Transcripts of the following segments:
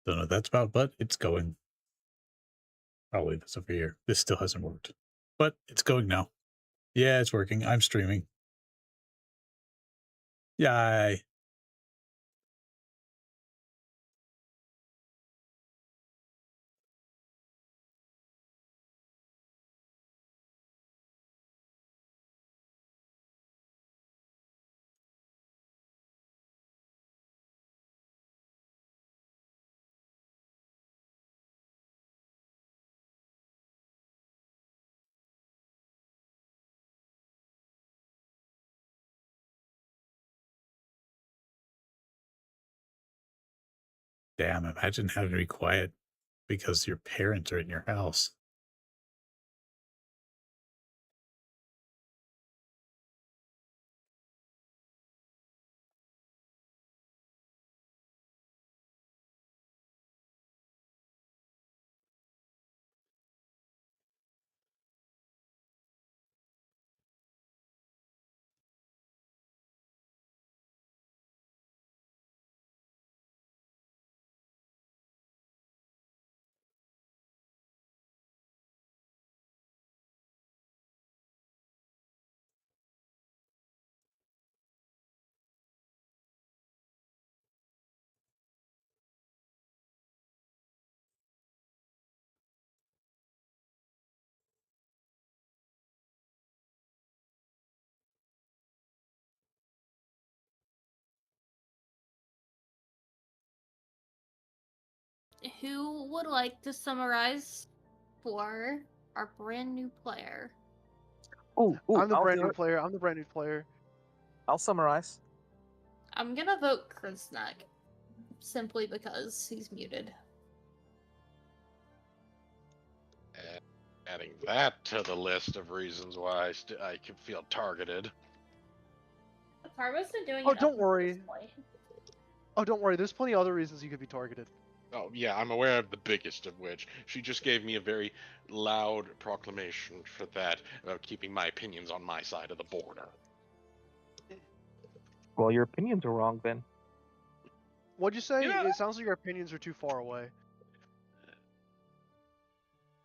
Don't know what that's about, but it's going. I'll leave this over here. This still hasn't worked, but it's going now. Yeah, it's working. I'm streaming. Yay. Damn, imagine having to be quiet because your parents are in your house. Who would like to summarize for our brand new player? Ooh, I'm the I'll brand do new it. player. I'm the brand new player. I'll summarize. I'm gonna vote Kriznak, simply because he's muted. Adding that to the list of reasons why I can feel targeted. Karma's been doing Oh, it up don't until worry. this point. Oh, don't worry. There's plenty of other reasons you could be targeted. Oh, yeah, I'm aware of the biggest of which. She just gave me a very loud proclamation for that, about keeping my opinions on my side of the border. Well, your opinions are wrong then. What'd you say? Yeah. It sounds like your opinions are too far away.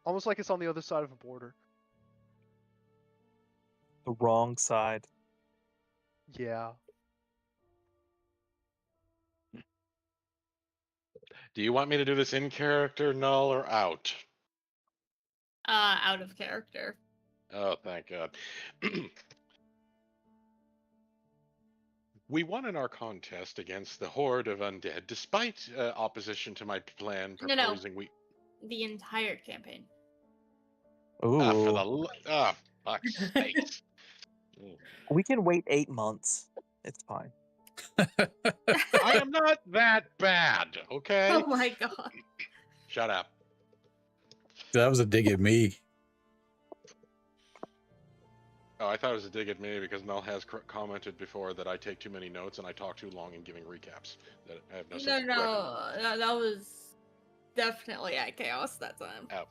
Almost like it's on the other side of a border. The wrong side. Yeah. Do you want me to do this in character, null, or out? Out of character. Oh, thank God. We won in our contest against the horde of undead, despite opposition to my plan No. proposing we. The entire campaign. Ooh. For the fuck's sakes. We can wait 8 months. It's fine. I am not that bad, okay? Oh my god. Shut up. That was a dig at me. Oh, I thought it was a dig at me because Mel has commented before that I take too many notes and I talk too long in giving recaps. That I have no sense of No. That was definitely at chaos that time. Oh,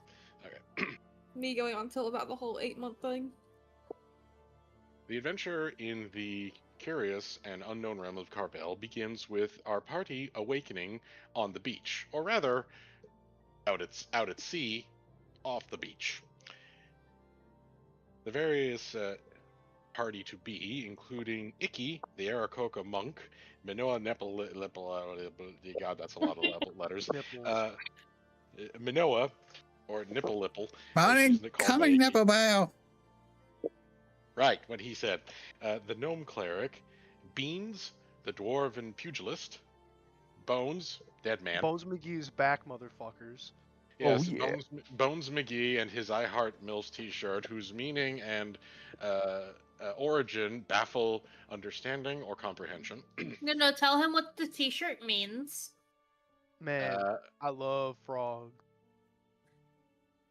okay. Me going on till about the whole 8-month thing. The adventure in the curious and unknown realm of Khar'Vel begins with our party awakening on the beach, or rather, out at sea, off the beach. The various party to be, including Icky, the Aarakocra monk, Minoa Nepal, God, that's a lot of letters. Nipples. Minoa, or Nipple Lipple, as Morning, she's called by coming, Icky. Nipple Bow. Right, what he said. The gnome cleric, Beans, the dwarven pugilist, Bones, dead man. Bones McGee's back, motherfuckers. Yes, Oh, yeah. Bones McGee and his I Heart Mills T-shirt, whose meaning and origin baffle understanding or comprehension. No, tell him what the t-shirt means. Man, I love frogs.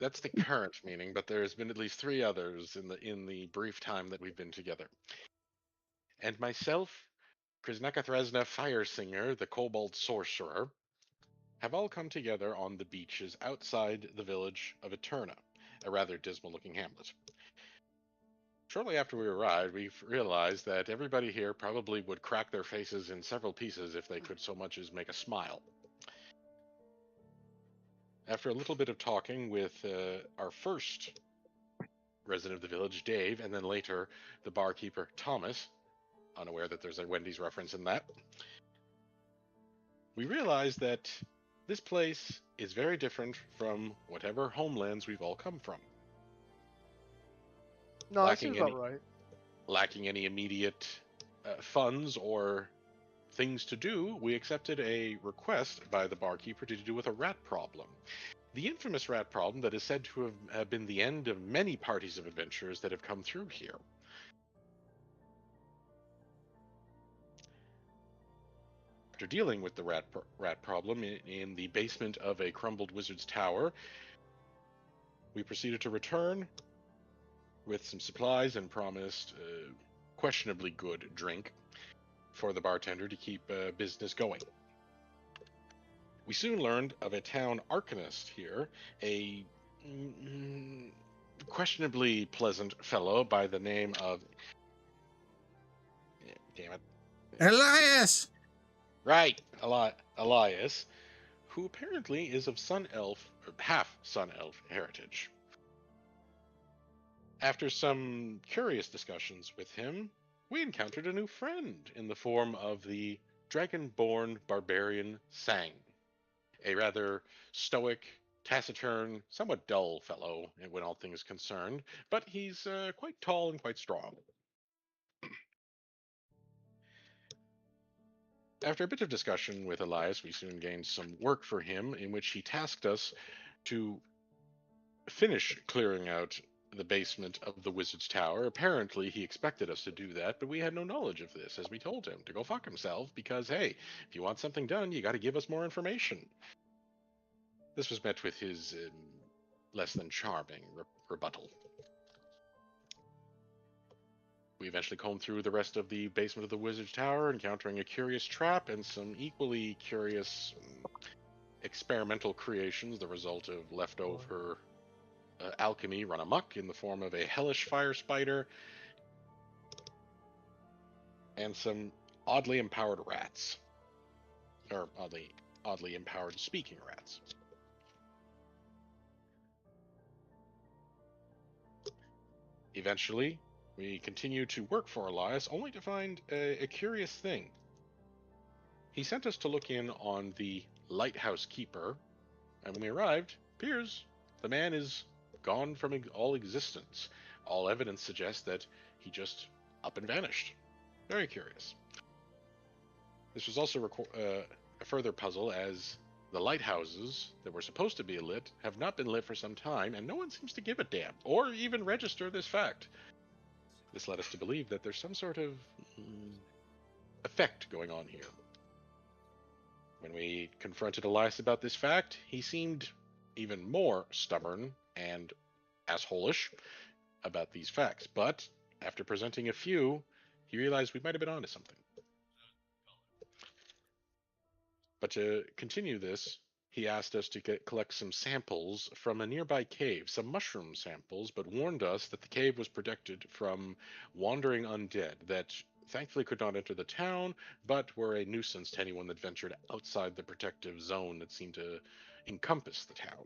That's the current meaning, but there's been at least 3 others in the brief time that we've been together. And myself, Kriznaka Thresna Fire Singer, the Kobold Sorcerer, have all come together on the beaches outside the village of Eterna, a rather dismal-looking hamlet. Shortly after we arrived, we realized that everybody here probably would crack their faces in several pieces if they could so much as make a smile. After a little bit of talking with our first resident of the village, Dave, and then later the barkeeper, Thomas, unaware that there's a Wendy's reference in that, we realized that this place is very different from whatever homelands we've all come from. No, that seems about right. Lacking any immediate funds or things to do, we accepted a request by the barkeeper to do with a rat problem. The infamous rat problem that is said to have been the end of many parties of adventurers that have come through here. After dealing with the rat problem in the basement of a crumbled wizard's tower, we proceeded to return with some supplies and promised questionably good drink for the bartender to keep business going. We soon learned of a town arcanist here, a questionably pleasant fellow by the name of... Damn it. Elias! Right, Elias, who apparently is of half Sun Elf heritage. After some curious discussions with him, we encountered a new friend in the form of the dragon-born barbarian Sang, a rather stoic, taciturn, somewhat dull fellow when all things concerned, but he's quite tall and quite strong. After a bit of discussion with Elias, we soon gained some work for him, in which he tasked us to finish clearing out the basement of the wizard's tower. Apparently, he expected us to do that, but we had no knowledge of this, as we told him to go fuck himself, because, hey, if you want something done, you got to give us more information. This was met with his less than charming rebuttal. We eventually combed through the rest of the basement of the wizard's tower, encountering a curious trap and some equally curious experimental creations, the result of leftover alchemy run amok in the form of a hellish fire spider and some oddly empowered rats. Or oddly empowered speaking rats. Eventually, we continue to work for Elias, only to find a curious thing. He sent us to look in on the lighthouse keeper, and when we arrived, appears the man is gone from all existence. All evidence suggests that he just up and vanished. Very curious. This was also a further puzzle, as the lighthouses that were supposed to be lit have not been lit for some time, and no one seems to give a damn, or even register this fact. This led us to believe that there's some sort of effect going on here. When we confronted Elias about this fact, he seemed even more stubborn and asshole-ish about these facts. But after presenting a few, he realized we might have been onto something. But to continue this, he asked us to collect some samples from a nearby cave, some mushroom samples, but warned us that the cave was protected from wandering undead that thankfully could not enter the town, but were a nuisance to anyone that ventured outside the protective zone that seemed to encompass the town.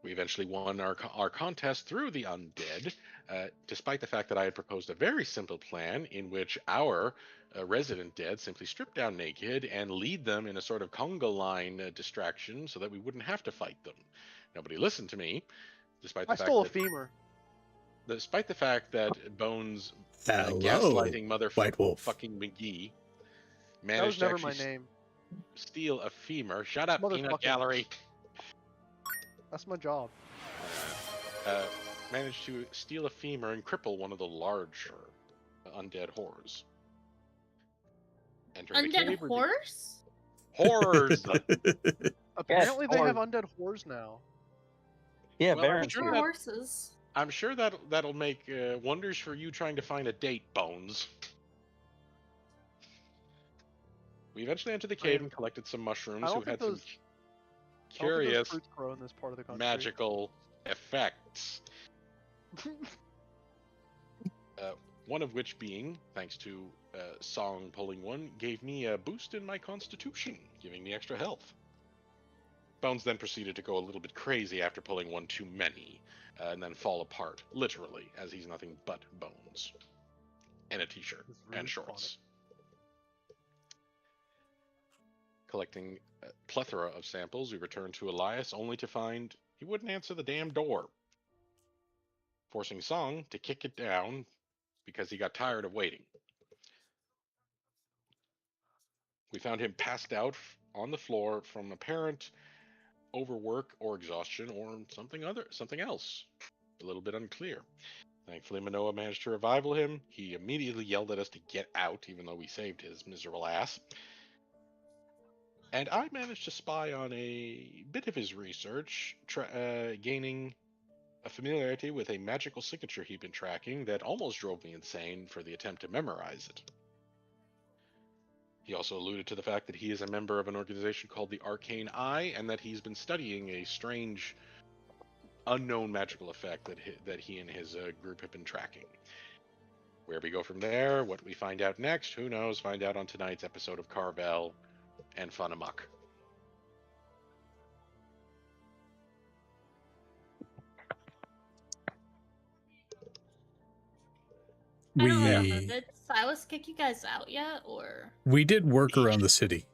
We eventually won our contest through the undead, despite the fact that I had proposed a very simple plan in which our resident dead simply strip down naked and lead them in a sort of conga line distraction so that we wouldn't have to fight them. Nobody listened to me, despite the I fact stole a that, femur. despite the fact that Bones Hello, gaslighting White Wolf. motherfucking McGee That was managed to never my actually name. steal a femur. Shut up, Peanut Motherfucking- Gallery. That's my job. Managed to steal a femur and cripple one of the larger undead horrors. Entering the Undead cave, horse? Horrors! Apparently they have horde. undead whores now. Yeah, Well, very I'm Like sure for that- horses. I'm sure that'll make wonders for you trying to find a date, Bones. We eventually entered the cave and collected some mushrooms I who don't had think some those curious fruits grow in this part of the country. magical effects. One of which being, thanks to Song pulling one gave me a boost in my constitution, giving me extra health. Bones then proceeded to go a little bit crazy after pulling one too many, and then fall apart, literally, as he's nothing but bones. And a t-shirt It's really and shorts. Collecting a plethora of samples, we returned to Elias, only to find he wouldn't answer the damn door. Forcing Song to kick it down because he got tired of waiting. We found him passed out on the floor from apparent overwork or exhaustion or something else. A little bit unclear. Thankfully, Manoa managed to revival him. He immediately yelled at us to get out, even though we saved his miserable ass. And I managed to spy on a bit of his research, gaining a familiarity with a magical signature he'd been tracking that almost drove me insane for the attempt to memorize it. He also alluded to the fact that he is a member of an organization called the Arcane Eye, and that he's been studying a strange, unknown magical effect that he and his group have been tracking. Where we go from there, what we find out next, who knows? Find out on tonight's episode of Khar'Vel and Fun Amok. I don't remember. We Did Silas kick you guys out yet, or? did work around the city.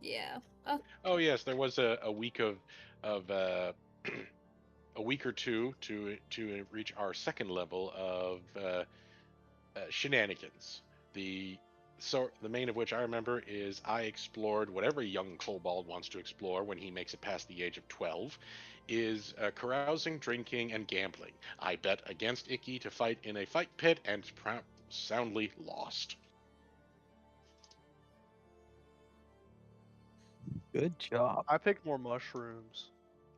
Yeah. Oh yes, there was a week of a week or two to reach our second level of shenanigans. The main of which I remember is I explored whatever young kobold wants to explore when he makes it past the age of 12, is carousing, drinking, and gambling. I bet against Icky to fight in a fight pit and soundly lost. Good job. I picked more mushrooms.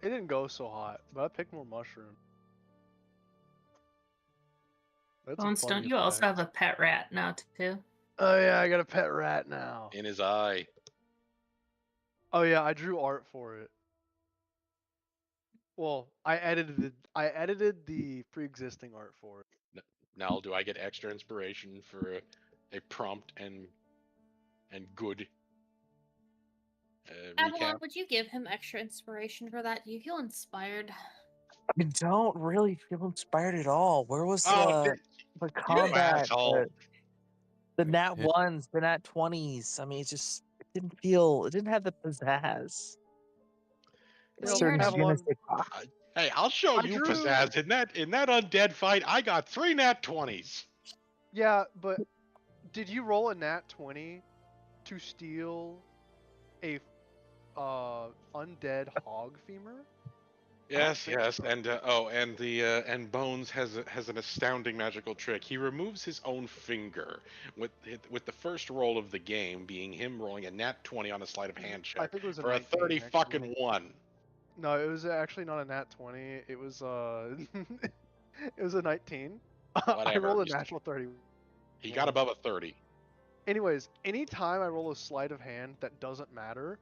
It didn't go so hot, but I picked more mushrooms. That's a Bones, funny don't you also effect. have a pet rat now too? Oh yeah, I got a pet rat now. In his eye. Oh yeah, I drew art for it. Well, I edited the pre-existing art for it. Now, do I get extra inspiration for a prompt and good Avalon, recap? would you give him extra inspiration for that? Do you feel inspired? I don't really feel inspired at all. Where was Oh, the you combat? asshole! The nat Yeah. ones, the nat 20s. I mean, it didn't have the pizzazz. You We know, heard him. Avalon, Hey, I'll show I you drew- pizzazz. In that undead fight, I got 3 nat 20s. yeah, but did you roll a nat 20 to steal a undead hog femur? Yes, think yes, so. and Bones has an astounding magical trick. He removes his own finger with the first roll of the game being him rolling a nat 20 on a sleight of hand I check think it was a for a 19, 30 actually. fucking 1. No, it was actually not a nat 20. It was it was a 19. I Whatever, rolled a he's- natural 30. He got above a 30. Anyways, anytime I roll a sleight of hand that doesn't matter,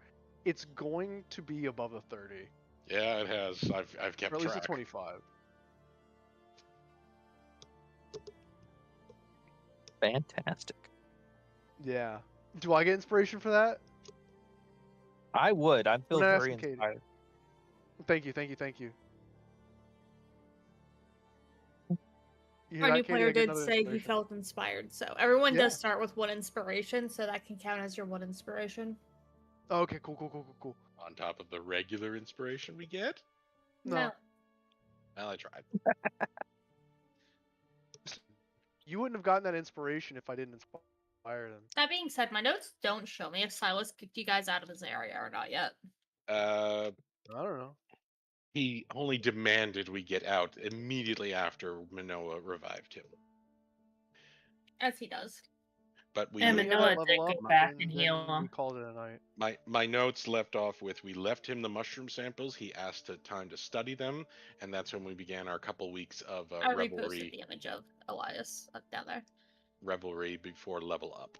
it's going to be above a 30. Yeah, it has. I've kept Or at least track. a 25. Fantastic. Yeah. Do I get inspiration for that? I would. I feel gonna ask very Katie. inspired. Thank you, thank you, thank you. You hear Our that, new Katie? player I get did another say he inspiration. felt inspired, so everyone Yeah. does start with 1 inspiration, so that can count as your 1 inspiration. Oh, okay, cool. On top of the regular inspiration we get? No. Well, I tried. You wouldn't have gotten that inspiration if I didn't inspire them. That being said, my notes don't show me if Silas kicked you guys out of his area or not yet. I don't know. He only demanded we get out immediately after Manoa revived him. As he does. But we And We had Manoa to did level go up, back and and then heal We him. called it a night. my notes left off with we left him the mushroom samples. He asked for time to study them, and that's when we began our couple weeks of I reposted revelry the image of Elias up down there. before level up.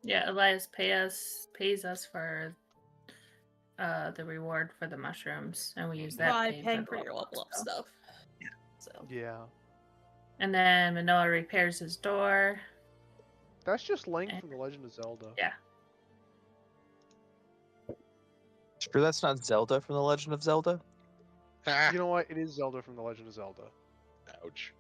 Yeah, Elias pays us for the reward for the mushrooms, and we use that. By pay paying the for your level up stuff. stuff. So Yeah. And then Manoa repairs his door. That's just Link Eh. from The Legend of Zelda. Yeah. Sure, that's not Zelda from The Legend of Zelda? Ah, You know what? It is Zelda from The Legend of Zelda. ouch.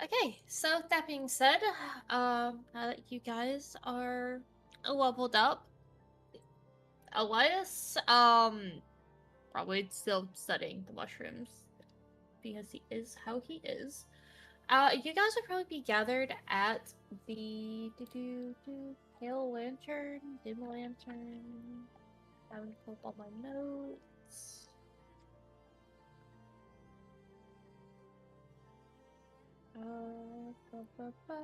Okay, so that being said, now that you guys are leveled up, Elias, probably still studying the mushrooms because he is how he is. You guys would probably be gathered at the Pale Lantern, Dim Lantern. I would pull up all my notes. Ba, ba, ba.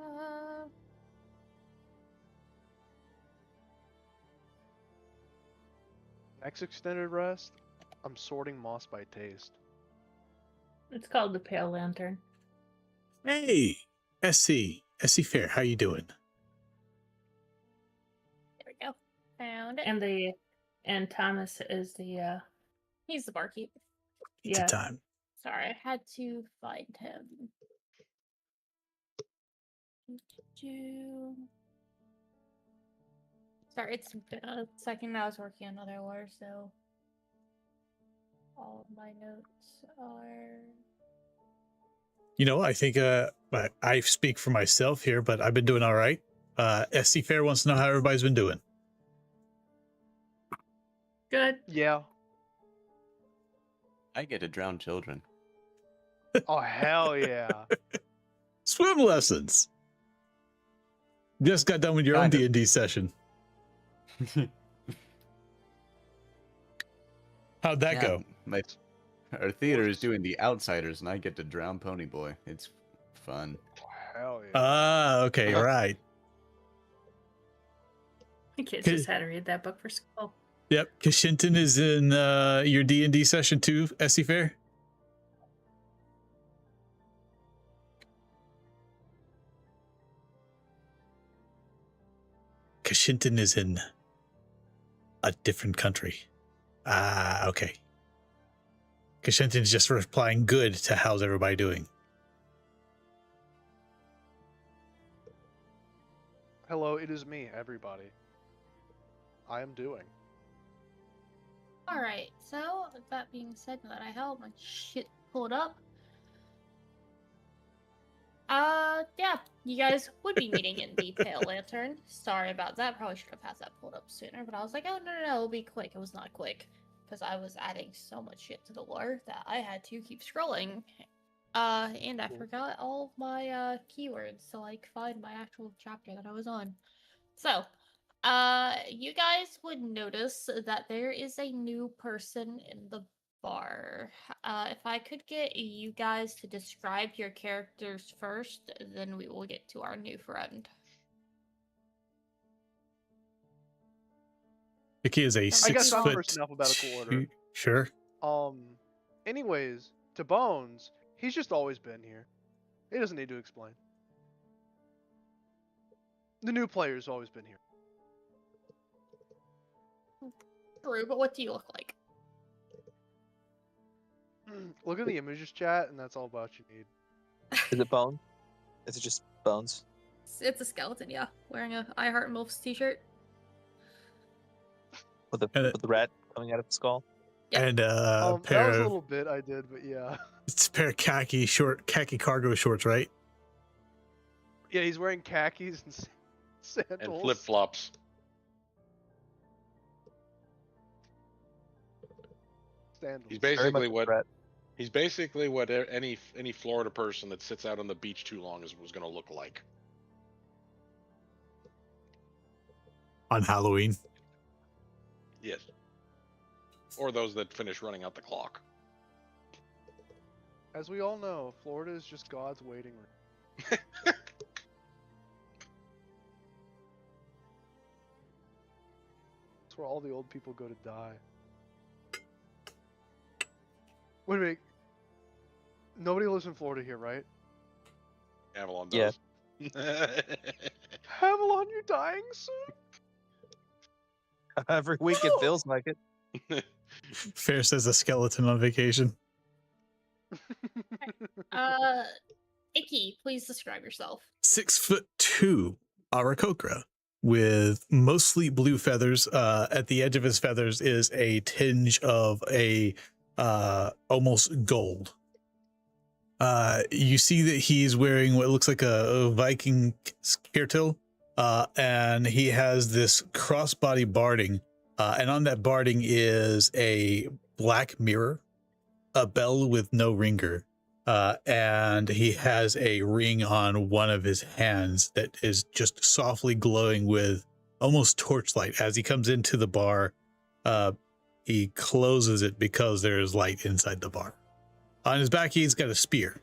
Next extended rest, I'm sorting moss by taste. It's called the Pale Lantern. Hey, SC Fair, how you doing? There we go. Found it. And Thomas is the He's the barkeep. It's yeah. a time. Sorry, I had to find him. Sorry, it's been a second. I was working on another lore, so all of my notes are. You know, I think I speak for myself here, but I've been doing all right. SC Fair wants to know how everybody's been doing. Good. Yeah. I get to drown children. Oh hell yeah. Swim lessons. Just got done with your own Kind of. D&D session. How'd that Yeah, go? Our theater is doing The Outsiders, and I get to drown Pony Boy. It's fun. Hell yeah. Ah, okay, right. The kids Okay. just had to read that book for school. Yep, Kashinton is in your D&D session too, SC Fair? Kashinton is in a different country. Ah, okay. Kashinton is just replying good to how's everybody doing. Hello, it is me, everybody. I am doing. Alright, so with that being said, now that I have my shit pulled up. Yeah, you guys would be meeting in the Pale Lantern. Sorry about that. Probably should have had that pulled up sooner, but I was like, oh no, it'll be quick. It was not quick because I was adding so much shit to the lore that I had to keep scrolling. And I Cool. forgot all of my keywords to like find my actual chapter that I was on. So, you guys would notice that there is a new person in the bar. If I could get you guys to describe your characters first, then we will get to our new friend. Vicky is a I I six guess I'm foot. first in alphabetical order. Sure. Anyways, to Bones, he's just always been here. He doesn't need to explain. The new player's always been here. True, but what do you look like? Look at the images chat, and that's all about you need. Is it Bone? Is it just Bones? It's a skeleton, yeah, wearing a I Heart MILFs t-shirt. With the And with the rat coming out of the skull? Yep. And That pair was a of little bit I did, but yeah. it's a pair of khaki cargo shorts, right? Yeah, he's wearing khakis and sandals. And flip flops. Sandals. He's Very much basically a what threat. he's basically what any Florida person that sits out on the beach too long was going to look like. On Halloween. Yes. Or those that finish running out the clock. As we all know, Florida is just God's waiting room. It's where all the old people go to die. Wait a minute. Nobody lives in Florida here, right? Avalon Yeah. does. Avalon, you're dying soon? Every week it feels like it. Fair says a skeleton on vacation. Icky, please describe yourself. 6'2", Arakokra, with mostly blue feathers. At the edge of his feathers is a tinge of a almost gold. You see that he's wearing what looks like a Viking kirtle, and he has this crossbody barding, and on that barding is a black mirror, a bell with no ringer, and he has a ring on one of his hands that is just softly glowing with almost torchlight. As he comes into the bar, he closes it because there is light inside the bar. On his back, he's got a spear.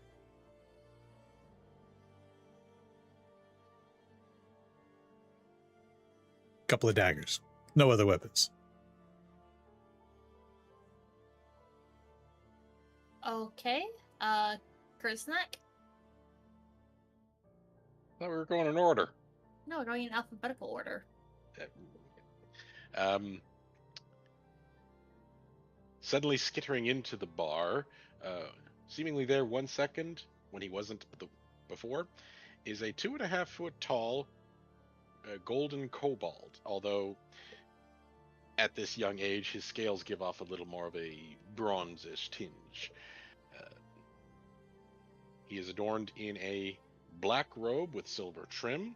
Couple of daggers. No other weapons. Okay. Kriznak? Thought we were going in order. No, we're going in alphabetical order. Suddenly skittering into the bar, seemingly there 1 second when he wasn't before, is a 2.5 foot tall golden kobold. Although at this young age, his scales give off a little more of a bronzish tinge. He is adorned in a black robe with silver trim,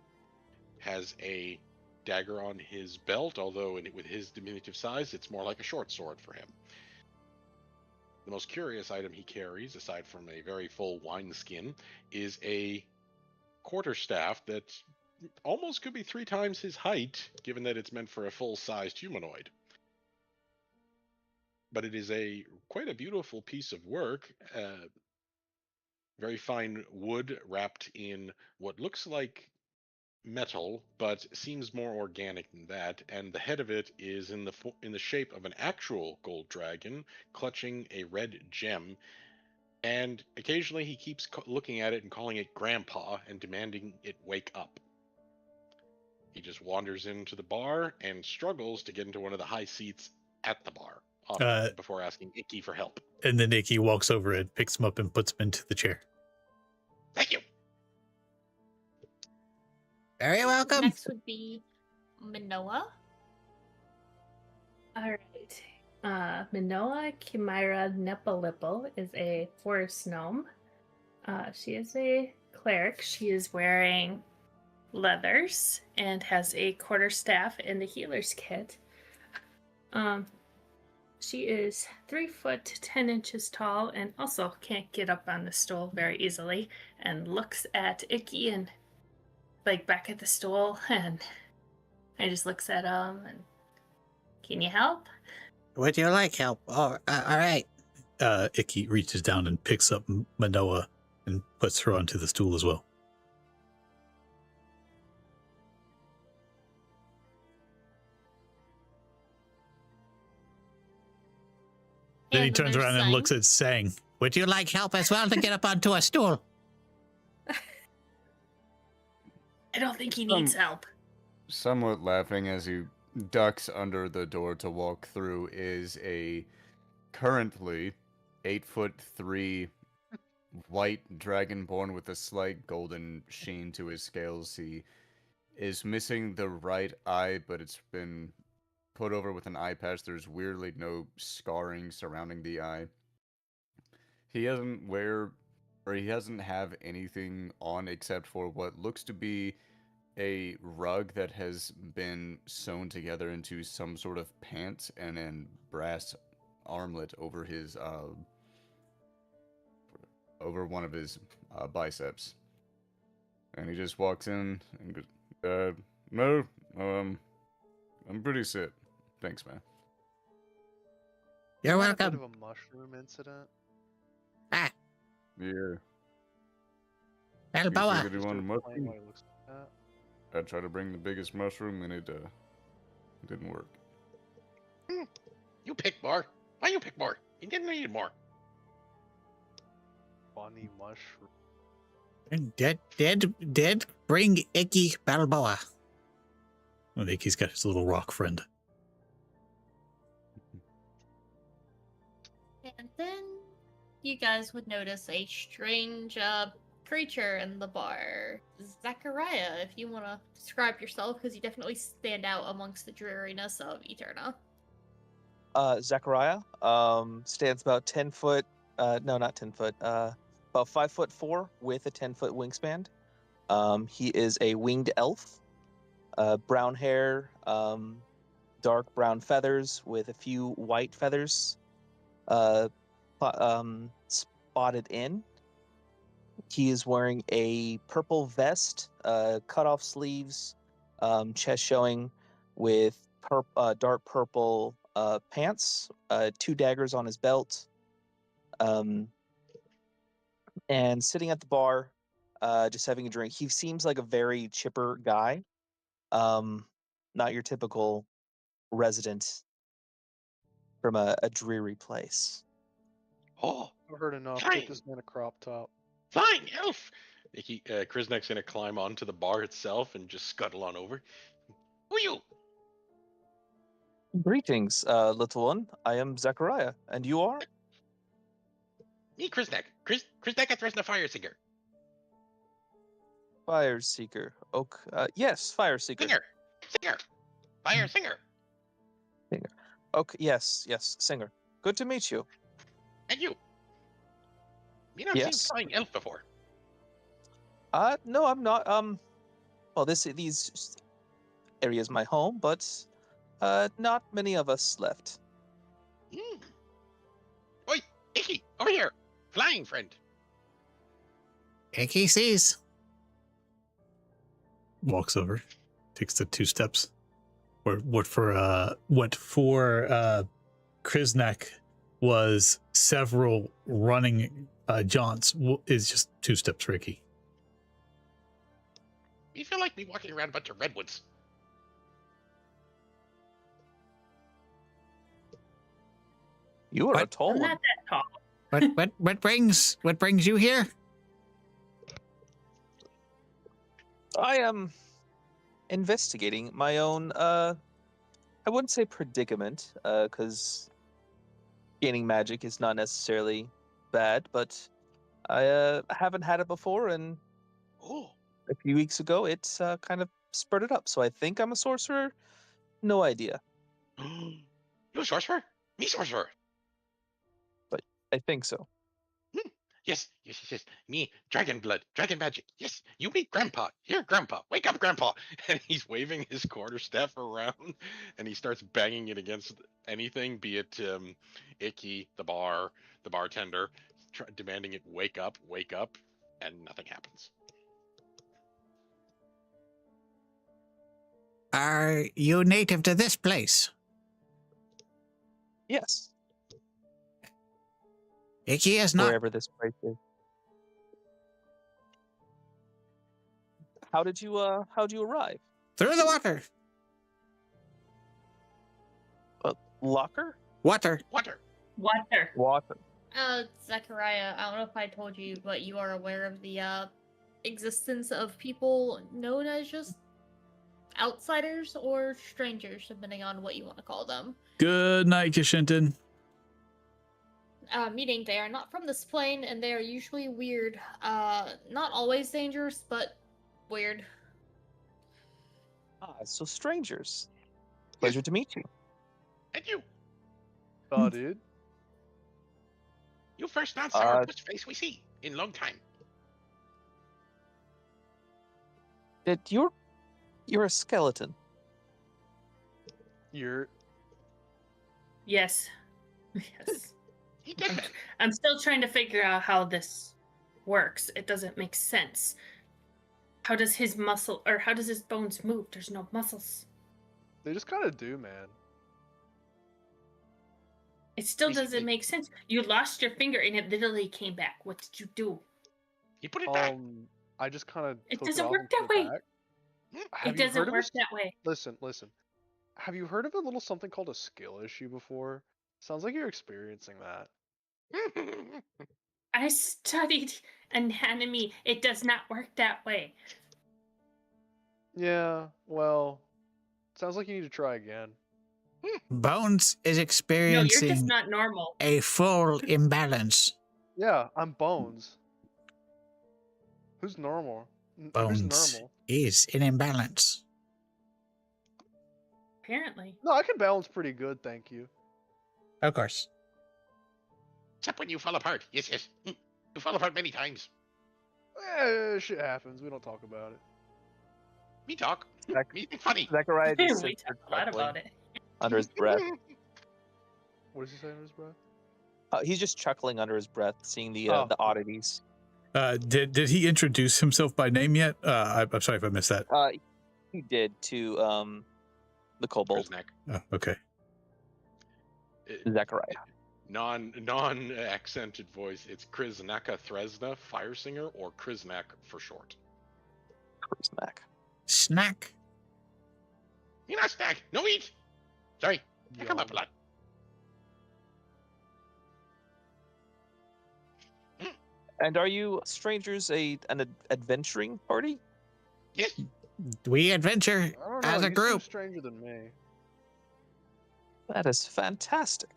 has a dagger on his belt, although with his diminutive size, it's more like a short sword for him. The most curious item he carries, aside from a very full wineskin, is a quarterstaff that almost could be 3 times his height, given that it's meant for a full-sized humanoid. But it is quite a beautiful piece of work. Very fine wood wrapped in what looks like metal, but seems more organic than that. And the head of it is in the shape of an actual gold dragon, clutching a red gem. And occasionally he keeps looking at it and calling it Grandpa and demanding it wake up. He just wanders into the bar and struggles to get into one of the high seats at the bar before asking Icky for help. And then Icky walks over and picks him up and puts him into the chair. Thank you. Very welcome. Next would be Minoa. All right. Minoa Chimera Nepalipple is a forest gnome. She is a cleric. She is wearing leathers and has a quarterstaff in the healer's kit. She is 3 foot 10 inches tall and also can't get up on the stool very easily, and looks at Icky and back at the stool, and I just looks at him and, can you help? Would you like help? Oh, all right. Icky reaches down and picks up Manoa and puts her onto the stool as well. Then he turns around and looks at Sang. Would you like help as well to get up onto a stool? I don't think he needs help. Somewhat laughing as he ducks under the door to walk through is a currently 8'3" white dragonborn with a slight golden sheen to his scales. He is missing the right eye, but it's been put over with an eye patch. There's weirdly no scarring surrounding the eye. He doesn't have anything on except for what looks to be a rug that has been sewn together into some sort of pants and then brass armlet over his over one of his biceps. And he just walks in and goes, no, I'm pretty sick. Thanks, man. You're Had a bit welcome. of a mushroom incident. Ah, Yeah. Balboa. You want a Playing mushroom? while he looks like that. I tried to bring the biggest mushroom and it didn't work. You pick more. Why you pick more? You didn't need more. Bunny mushroom. Did bring Icky Balboa. Well, Icky's got his little rock friend. And then you guys would notice a strange creature in the bar, Zachariah, if you want to describe yourself, because you definitely stand out amongst the dreariness of Eterna. Zachariah stands about 10 foot. No, not 10 foot. About 5'4" with a 10-foot wingspan. He is a winged elf. Brown hair, dark brown feathers with a few white feathers spotted in. He is wearing a purple vest, cut off sleeves, chest showing, with dark purple pants, 2 daggers on his belt, and sitting at the bar, just having a drink. He seems like a very chipper guy, not your typical resident from a dreary place. Oh, I've heard enough. Fine. Get this man a crop top. flying elf! Kriznak's gonna climb onto the bar itself and just scuttle on over. Who are you? Greetings, little one. I am Zachariah, and you are? Me, Kriznak. Kriznak Athresna Fire Singer. Fire Seeker. Yes, Fire Seeker. Singer. Fire Singer. Okay, yes, singer. Good to meet you. And you. You not seen Yes. flying elf before. No, I'm not. Well, these areas my home, but not many of us left. Oi, Icky, over here. Flying friend. Icky sees. Walks over, takes the 2 steps. Or what for Kriznak was several running jaunts is just 2 steps, Ricky. We feel like we walking around a bunch of redwoods. You are a What? tall I'm one. not that tall. What brings you here? I am investigating my own. I wouldn't say predicament, because gaining magic is not necessarily bad, but I haven't had it before, and Oh, a few weeks ago it kind of spurted up. So I think I'm a sorcerer. No idea, you sorcerer? Me sorcerer. but I think so. Yes. Me, dragon blood, dragon magic. Yes, you meet Grandpa. Here, Grandpa. Wake up, Grandpa. And he's waving his quarterstaff around, and he starts banging it against anything, be it Icky, the bartender, demanding it wake up, and nothing happens. Are you native to this place? Yes, Icky is not. wherever this place is. How'd you arrive? Through the water. Locker? Water. Water. Water. Zachariah, I don't know if I told you, but you are aware of the existence of people known as just outsiders or strangers, depending on what you want to call them. Good night, Kishinton. Meaning they are not from this plane, and they are usually weird. Not always dangerous, but weird. So strangers. Pleasure to meet you. And you. Dude. You first non-sourpuss face we see in long time. You're a skeleton. You're Yes. Yes. He did that. I'm still trying to figure out how this works. It doesn't make sense. How does his bones move? There's no muscles. they just kind of do, man. It still Basically- doesn't make sense. You lost your finger and it literally came back. What did you do? He put it back. I just kind of. It doesn't work that way. Have It you doesn't heard of work a- that way. Listen. Have you heard of a little something called a skill issue before? Sounds like you're experiencing that. I studied anatomy. It does not work that way. Yeah, well, sounds like you need to try again. Bones is No, you're experiencing just not normal. a full imbalance. Yeah, I'm Bones. Who's normal? Who's Bones normal? is in imbalance. Apparently. No, I can balance pretty good, thank you. Of course. Except when you fall apart. Yes, yes. You fall apart many times. Shit happens. We don't talk about it. Me talk. Zach- Me think funny. Zachariah just We sits there talked a lot chuckling about it. under his breath. What does he say in his breath? He's just chuckling under his breath, seeing the Oh. the oddities. Did he introduce himself by name yet? I'm sorry if I missed that. He did to the kobold Kriznak. Oh, okay. Zachariah. Non-accented voice. It's Kriznaka Thresna, Fire Singer, or Kriznak for short. Kriznak. Snack. You not snack. No eat. Sorry. I come up a Yawn. lot. And are you strangers an adventuring party? Yes. We adventure I don't know. as a you seem group. stranger than me. That is fantastic.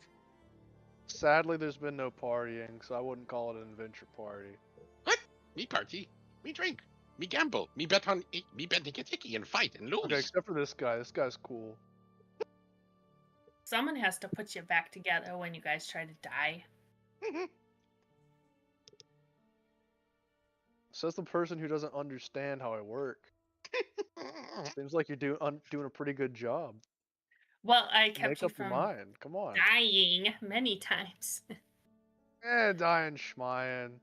Sadly, there's been no partying, so I wouldn't call it an adventure party. What? Me party. Me drink. Me gamble. Me bet on. Me bet tiki and fight and lose. Okay, except for this guy. This guy's cool. Someone has to put you back together when you guys try to die. Mhm. Says the person who doesn't understand how I work. Seems like you're doing a pretty good job. Well, I kept Make you up your from mind. Come on. dying many times. Dying schmying.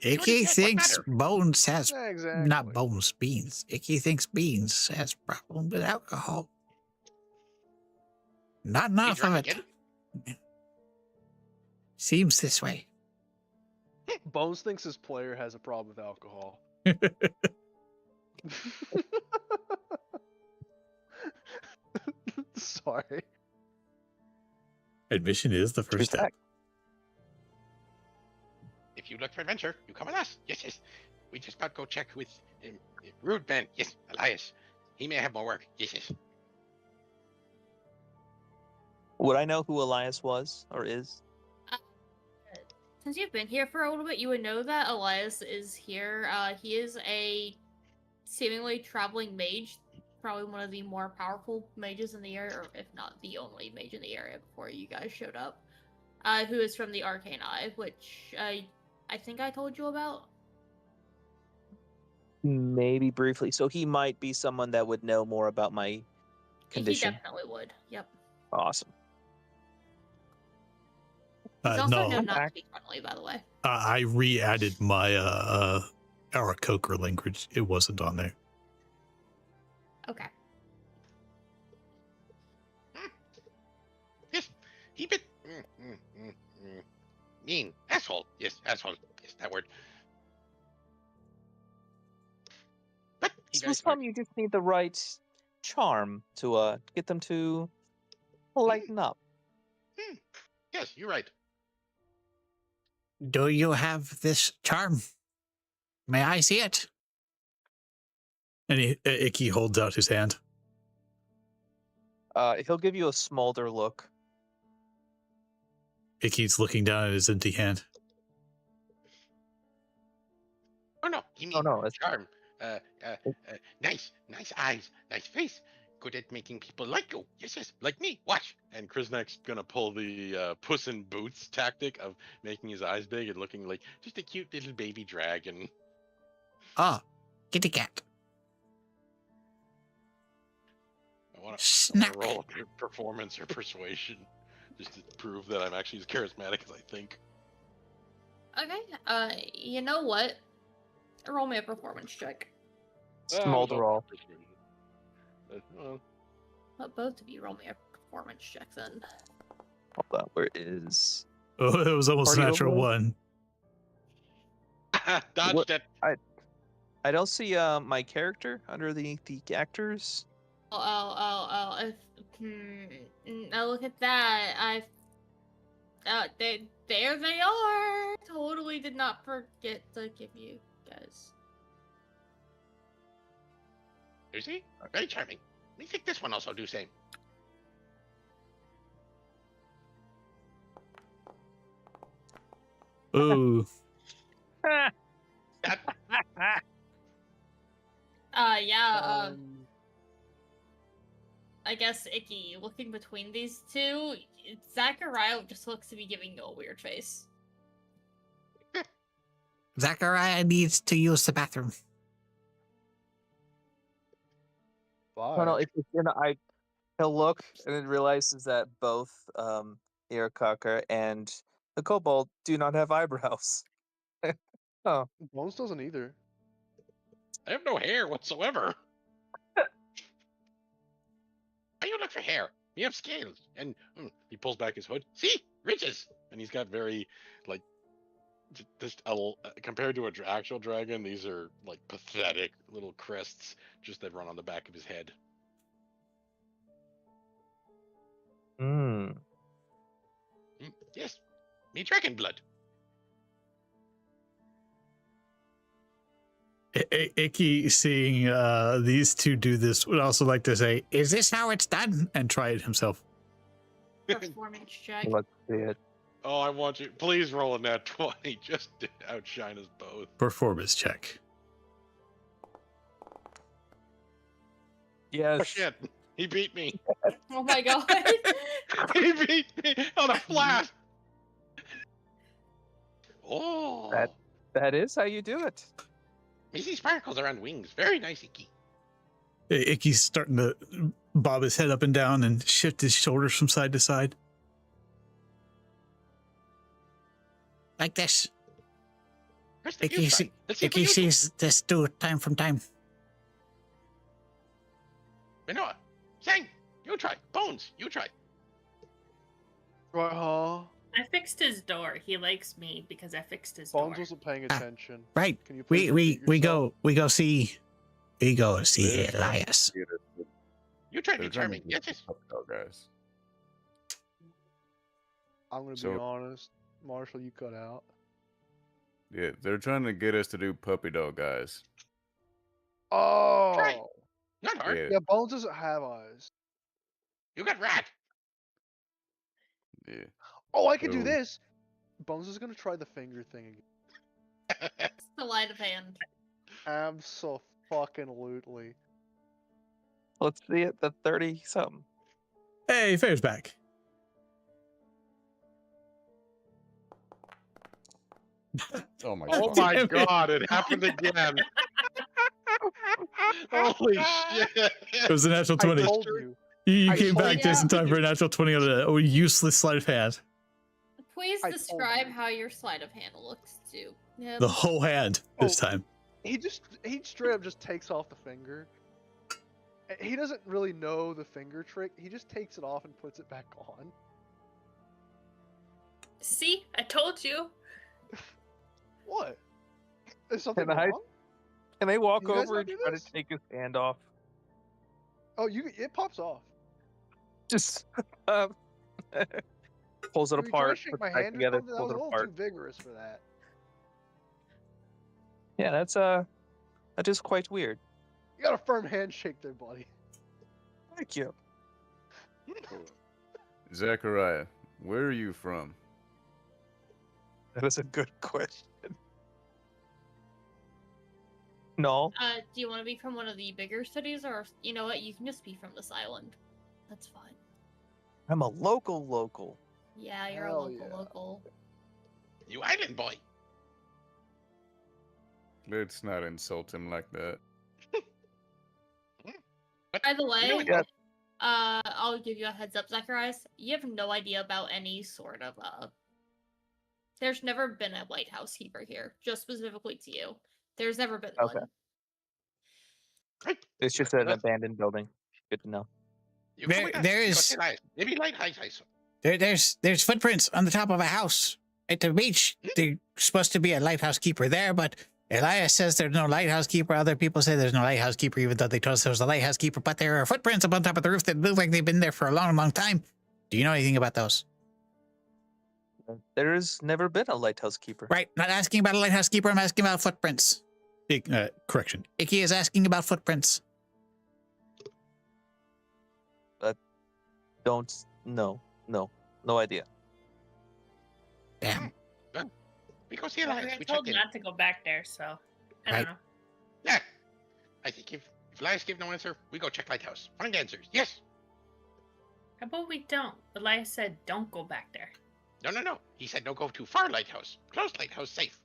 Icky said, what thinks matter? Bones has Exactly. not Bones, Beans. Icky thinks Beans has problem with alcohol. Not Me enough of drunk it. again? Seems this way. Bones thinks his player has a problem with alcohol. Sorry. Admission is the first step. If you look for adventure, you come with us. Yes, yes. We just about go check with Rude Man. Yes, Elias. He may have more work. Yes, yes. Would I know who Elias was or is? Since you've been here for a little bit, you would know that Elias is here. He is a seemingly traveling mage, probably one of the more powerful mages in the area, or if not the only mage in the area before you guys showed up. Who is from the Arcane Eye, which I think I told you about. Maybe briefly. So he might be someone that would know more about my condition. He definitely would. Yep. Awesome. He's also No, known not to be friendly, by the way. I re-added my Aarakocra language. It wasn't on there. Okay. Yes, he bit. Mean. Asshole. Yes, asshole. Yes, that word. But he So very smart. some you just need the right charm to get them to lighten up. Yes, you're right. Do you have this charm? May I see it? And Icky holds out his hand. He'll give you a smolder look. Icky's looking down at his empty hand. Oh no, he means no, it's- charm. Nice eyes, nice face. Good at making people like you. Yes, yes, like me. Watch. And Kriznak's gonna pull the Puss in Boots tactic of making his eyes big and looking like just a cute little baby dragon. Ah, kitty cat. I want Snack. to roll a performance or persuasion just to prove that I'm actually as charismatic as I think. Okay. You know what? Roll me a performance check. Smolder roll. Well, Let both of you roll me a performance check then. Hold on, where is? Oh, it was almost a Party natural overall? one. dodged What- it. I don't see my character under the actors. Oh. Now look at that. There they are. Totally did not forget to give you guys. You see? Very charming. Let me think this one also do same. Ooh. That Yeah, Um, I guess Icky, looking between these two, Zachariah just looks to be giving you a weird face. Zachariah needs to use the bathroom. No, no. Why? It's he'll look and then realizes that both Irakaka and the kobold do not have eyebrows. Oh, Bones doesn't either. I have no hair whatsoever. Why you look for hair? You have scales. And he pulls back his hood. See? Riches! And he's got very, like, just compared to an actual dragon, these are, like, pathetic little crests just that run on the back of his head. hmm. Yes, me dragon blood. Icky, seeing these two do this, would also like to say, "Is this how it's done?" and try it himself. Performance check. Let's see it. Oh, I want you. Please roll a nat 20 just to outshine us both. Performance check. Yes. Oh, shit. He beat me. Oh my god. He beat me on a flat. Oh. That is how you do it. Misty sparkles are on wings. Very nice, Icky. Icky's starting to bob his head up and down and shift his shoulders from side to side. Like this. Krista, Icky, you try. Let's see what Icky you do. sees this do time from time. Minoa, Sang, you try. Bones, you try. Right, huh? I fixed his door. He likes me because I fixed his door. Bones wasn't paying attention. Right. Can you please We repeat yourself? go see Elias. You try to be They're trying to charming. get Yes, yes. the puppy dog guys. I'm gonna be So- honest, Marshall. You cut out. Yeah, they're trying to get us to do puppy dog guys. Oh, Not hard. Yeah, yeah. Bones doesn't have eyes. You got rat. yeah. Oh, I could do So- this. Bones is gonna try the finger thing again. Sleight of hand. Absolutely. Let's see it. The 30 something. Hey, Fair's back. Oh my Oh god. my Damn it. god, it happened again. Holy shit. It was a natural I 20. told you. You I came told back just in you. time for a natural 20 on a useless sleight of hand. Please I told describe you. how your sleight of hand looks too. Yep. The whole hand this Oh. time. He straight up just takes off the finger. He doesn't really know the finger trick. He just takes it off and puts it back on. See, I told you. What? Is something Can I- wrong? Can they walk You guys over not and do try this? to take his hand off? Oh, it pops off. Just pulls it Were you trying to apart, shake puts my it back hand or together, something? That pulls was a it little apart. too vigorous for that. Yeah, that is quite weird. You got a firm handshake there, buddy. Thank you. Zachariah, where are you from? That is a good question. No, Do you want to be from one of the bigger cities, or you know what? You can just be from this island. That's fine. I'm a local. Yeah, you're Hell a yeah. local. You island boy. Let's not insult him like that. By the way, know what- Yeah. I'll give you a heads up, Zacharias. You have no idea about any sort of There's never been a lighthouse keeper here, just specifically to you. There's never been Okay. one. It's just an abandoned building. Good to know. You come There- with us. there You go is- see light. Maybe lighthouse. There's footprints on the top of a house at the beach. There's supposed to be a lighthouse keeper there, but Elias says there's no lighthouse keeper. Other people say there's no lighthouse keeper, even though they told us there was a lighthouse keeper. But there are footprints up on top of the roof that look like they've been there for a long, long time. Do you know anything about those? There's never been a lighthouse keeper. Right. Not asking about a lighthouse keeper. I'm asking about footprints. Correction. Icky is asking about footprints. Don't. No idea. Damn. We go see I Elias. got We told check in. not to go back there, so I Right. don't know. Yeah. I think if Elias give no answer, we go check lighthouse. Find answers. Yes. How about we don't? Elias said don't go back there. No. He said don't go too far, lighthouse. Close lighthouse, safe.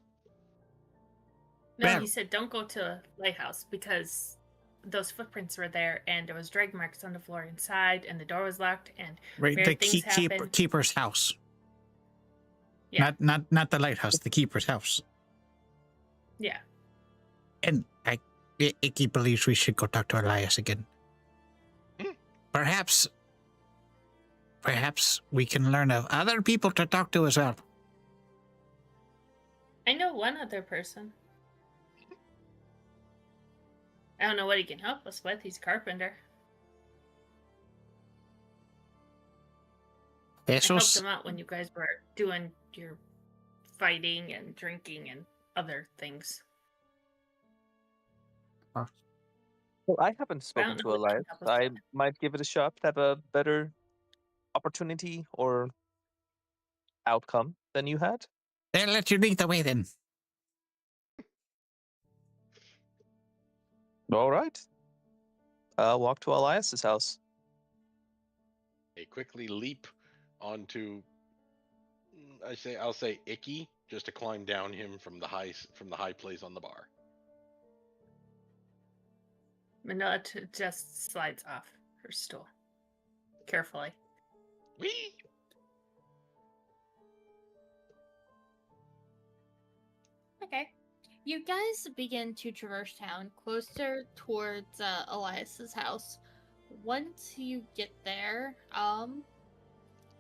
No, Well- he said don't go to lighthouse because those footprints were there and there was drag marks on the floor inside and the door was locked and Right, weird the things happen. keeper's house. Yeah. Not the lighthouse, the keeper's house. Yeah. And Icky believes we should go talk to Elias again. Hmm. Perhaps we can learn of other people to talk to as well. I know one other person. I don't know what he can help us with. He's a carpenter. I helped Jesus. him out when you guys were doing your fighting and drinking and other things. Well, I haven't spoken know to who can Elias. help us I with. might give it a shot. Have a better opportunity or outcome than you had. They'll let you lead the way then. All right. Walk to Elias's house. They quickly leap onto. I'll say Icky, just to climb down him from the high place on the bar. Manila just slides off her stool. Carefully. Whee! Okay. You guys begin to traverse town closer towards Elias's house. Once you get there,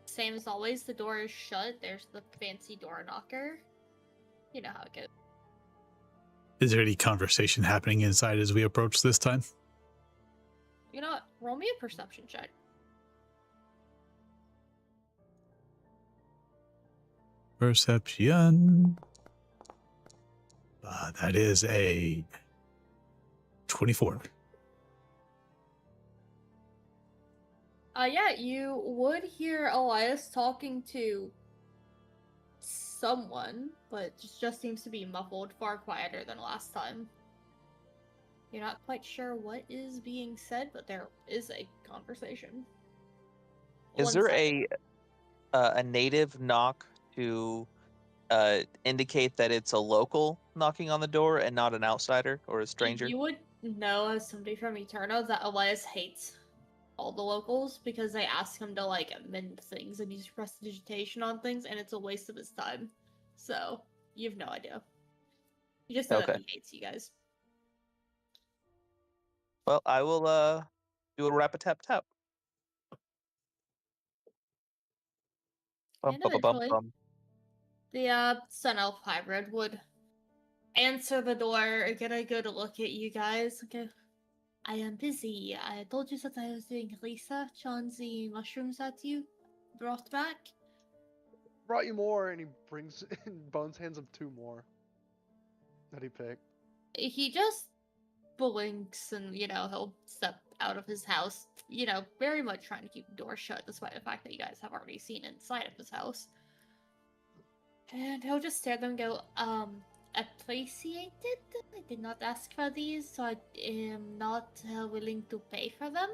same as always, the door is shut. There's the fancy door knocker. You know how it goes. Is there any conversation happening inside as we approach this time? You know what? Roll me a perception check. Perception. That is a 24. Yeah, you would hear Elias talking to someone, but it just seems to be muffled, far quieter than last time. You're not quite sure what is being said, but there is a conversation. Is One there second. a native knock to indicate that it's a local knocking on the door and not an outsider or a stranger? You would know as somebody from Eterno that Elias hates all the locals because they ask him to like amend things and use prestidigitation on things, and it's a waste of his time. So you have no idea. You just know that Okay. he hates you guys. Well, I will do a rap a tap tap. Bum, And bum, bum, bum, eventually, bum. the Sun Elf hybrid would answer the door, get a good look at you guys. Okay, I am busy. I told you that I was doing research on the mushrooms that you brought back. Brought you more, and he brings Bones hands him 2 more that he picked. He just blinks and, he'll step out of his house, very much trying to keep the door shut despite the fact that you guys have already seen inside of his house. And he'll just stare at them and go, appreciated? I did not ask for these, so I am not willing to pay for them.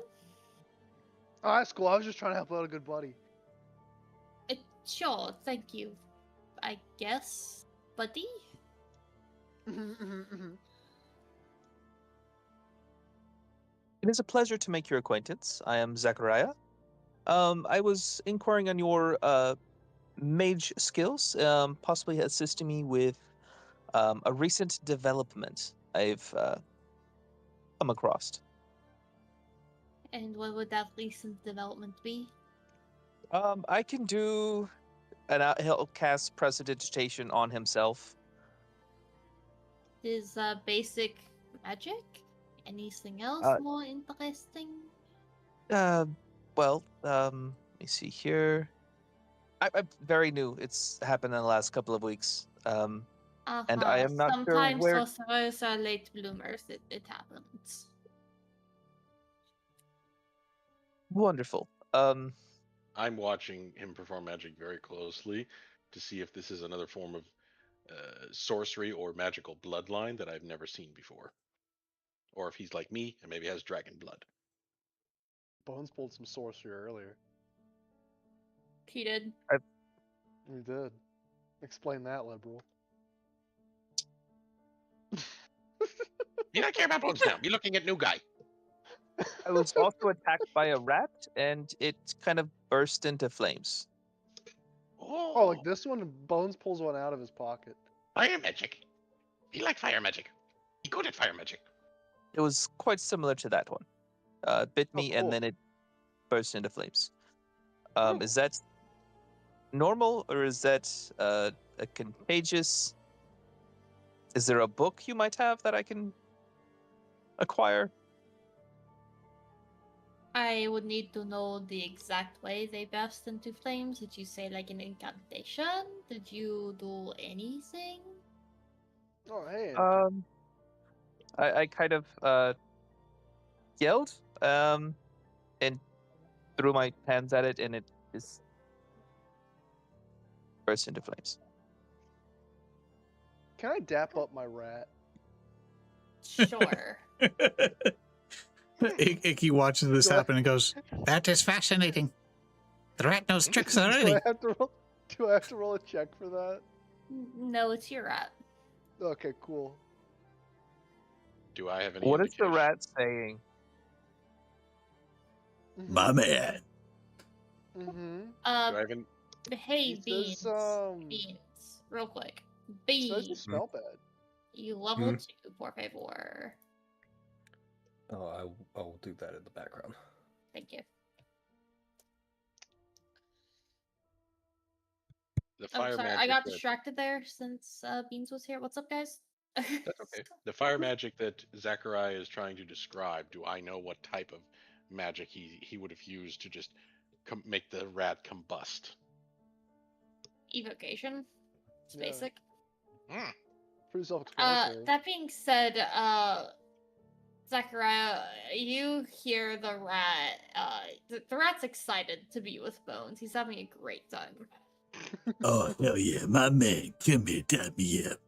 Oh, that's cool. I was just trying to help out a good buddy. Sure, thank you. I guess, buddy? It is a pleasure to make your acquaintance. I am Zachariah. I was inquiring on your mage skills, possibly assisting me with a recent development I've come across. And what would that recent development be? I can do he'll cast prestidigitation on himself. Is basic magic? Anything else more interesting? Well, let me see here. I'm very new. It's happened in the last couple of weeks. And I am not sure Sometimes where. sorcerers are late bloomers. It happens. Wonderful. I'm watching him perform magic very closely to see if this is another form of sorcery or magical bloodline that I've never seen before, or if he's like me and maybe has dragon blood. Bones pulled some sorcery earlier. He did. He did. Explain that, liberal. You don't care about Bones now. You're looking at new guy. I was also attacked by a rat, and it kind of burst into flames. Oh, like this one, Bones pulls one out of his pocket. Fire magic. He like fire magic. He good at fire magic. It was quite similar to that one. Bit me, cool. and then it burst into flames. Oh. Is that normal, or is that a contagious? Is there a book you might have that I can acquire? I would need to know the exact way they burst into flames. Did you say like an incantation? Did you do anything? Oh, hey. I kind of yelled and threw my hands at it, and it just burst into flames. Can I dap up my rat? Sure. Icky watches this Do I- happen and goes, That is fascinating. The rat knows tricks Do already. I have to roll a check for that? No, it's your rat. Okay, cool. Do I have any? What is the indication? rat saying? my man. Mm-hmm. Do I have an... Hey, He Beans. says, Beans. Real quick. says you Beans. smell bad. You level 2, por favor. Oh, I will do that in the background. Thank you. The Oh, fire sorry. magic. I got that- distracted there since Beans was here. What's up, guys? That's okay. The fire magic that Zachariah is trying to describe. Do I know what type of magic he would have used to just make the rat combust? Evocation. It's Yeah. basic. Hmm. Pretty self-explanatory. That being said, Zachariah, you hear the rat. The rat's excited to be with Bones. He's having a great time. Oh, hell yeah. My man. Come here, tap me up.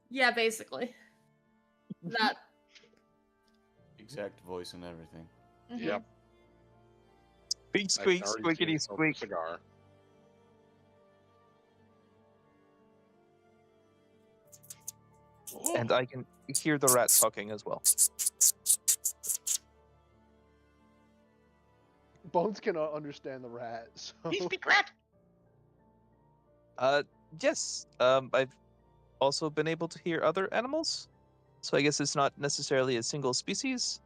Yeah, basically. That. Exact voice and everything. Mhm. Yep. Squeak, I can squeak, already see squeakity, him smoking a squeak. Cigar. And I can hear the rat talking as well. Bones can understand the rat, so He speak rat. Yes. I've also been able to hear other animals, so I guess it's not necessarily a single species.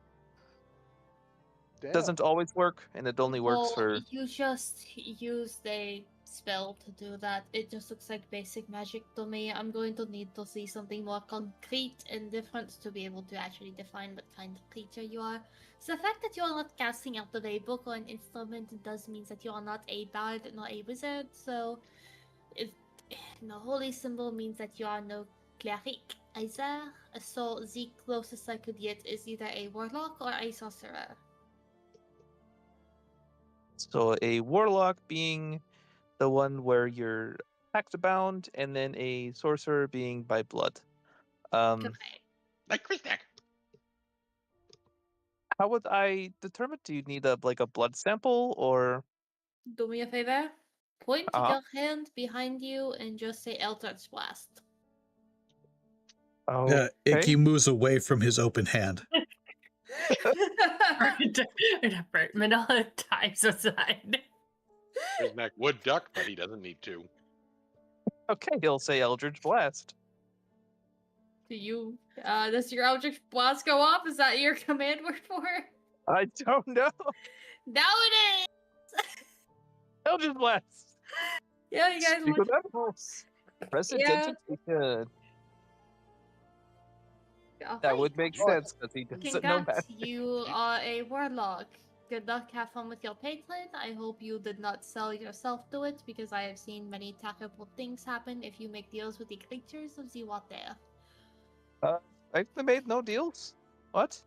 damn. Doesn't always work, and it only works for. You just used a spell to do that. It just looks like basic magic to me. I'm going to need to see something more concrete and different to be able to actually define what kind of creature you are. So the fact that you are not casting out of a book or an instrument does mean that you are not a bard nor a wizard. So, the holy symbol means that you are no cleric either. So the closest I could get is either a warlock or a sorcerer. So a warlock being the one where you're pact bound, and then a sorcerer being by blood. Okay. Like Christak. How would I determine? Do you need a blood sample or? Do me a favor. Point Uh-huh. your hand behind you and just say Eldritch Blast. Oh, Icky moves away from his open hand. Middle times aside. Christak would duck, but he doesn't need to. okay. He'll say Eldritch Blast. Does your Eldritch Blast go off? Is that your command word for it? I don't know. Now it is! Eldritch Blast. Yeah, you guys Speak want with animals. Prestidigitation. That would make Oh, sense because he doesn't know Congrats, that. you are a warlock. Good luck, have fun with your patron. I hope you did not sell yourself to it, because I have seen many terrible things happen if you make deals with the creatures of the water. I made no deals. What?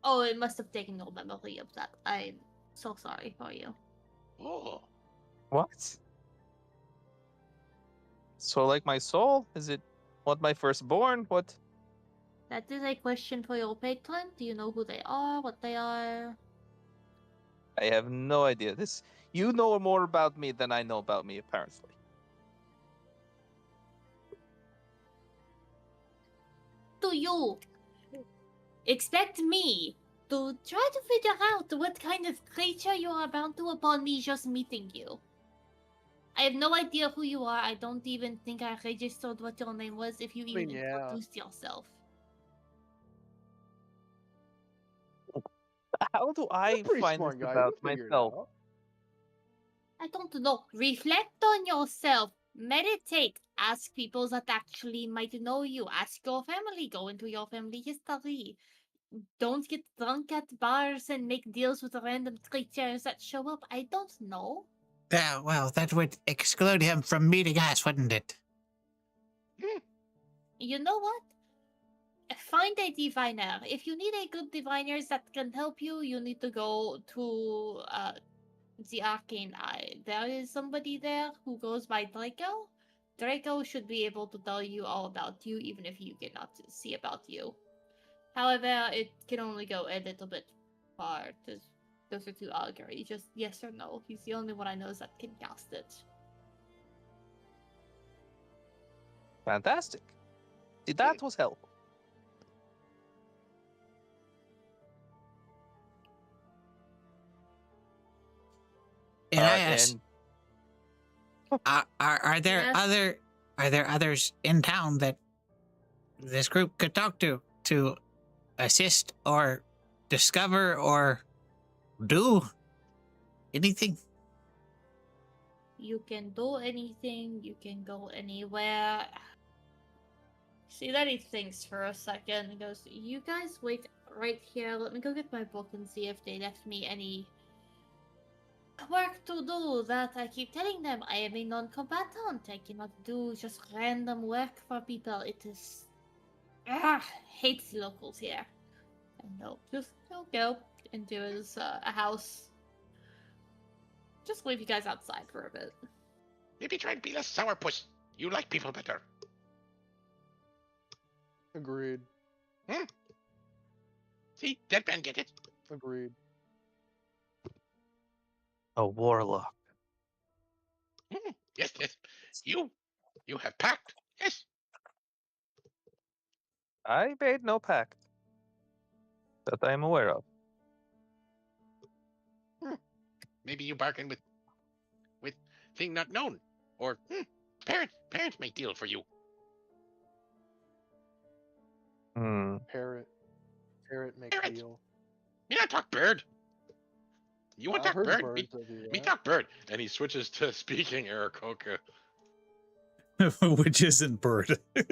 Oh, it must have taken no memory of that. I'm so sorry for you. Oh. What? So like my soul? Is it what my firstborn? What? That is a question for your patron. Do you know who they are, what they are? I have no idea. You know more about me than I know about me, apparently. Do you expect me to try to figure out what kind of creature you are about to upon me just meeting you? I have no idea who you are. I don't even think I registered what your name was if you even yeah. introduced yourself. How do You're I a pretty find smart this guy. about You figured it myself? out. I don't know. Reflect on yourself. Meditate. Ask people that actually might know you. Ask your family. Go into your family history. Don't get drunk at bars and make deals with random creatures that show up. I don't know. Yeah, well, that would exclude him from meeting us, wouldn't it? You know what? Find a diviner. If you need a good diviner that can help you, you need to go to the Arcane Eye. There is somebody there who goes by Draco. Draco should be able to tell you all about you, even if you cannot see about you. However, it can only go a little bit far. Those are too argue. Just yes or no. He's the only one I know that can cast it. Fantastic. See, that was helpful. Elias, And are there Yes. others in town that this group could talk to assist or discover or do anything? You can do anything. You can go anywhere. See that he thinks for a second and goes, "You guys wait right here. Let me go get my book and see if they left me any work to do that I keep telling them I am a non-combatant. I cannot do just random work for people. It is hates the locals here." And he'll go into his a house. Just leave you guys outside for a bit. Maybe try and be less sourpuss. You like people better. Agreed. See, Deadman get it. Agreed. a warlock. Yes, yes. You have pact. Yes. I made no pact that I am aware of. Maybe you bargain with thing not known, or parents may deal for you. Hmm. Parrot make Parrot. deal. Me not talk bird. You want I've talk heard bird? birds of you. Me That. talk bird. And he switches to speaking Aarakocra. Which isn't bird. Yeah,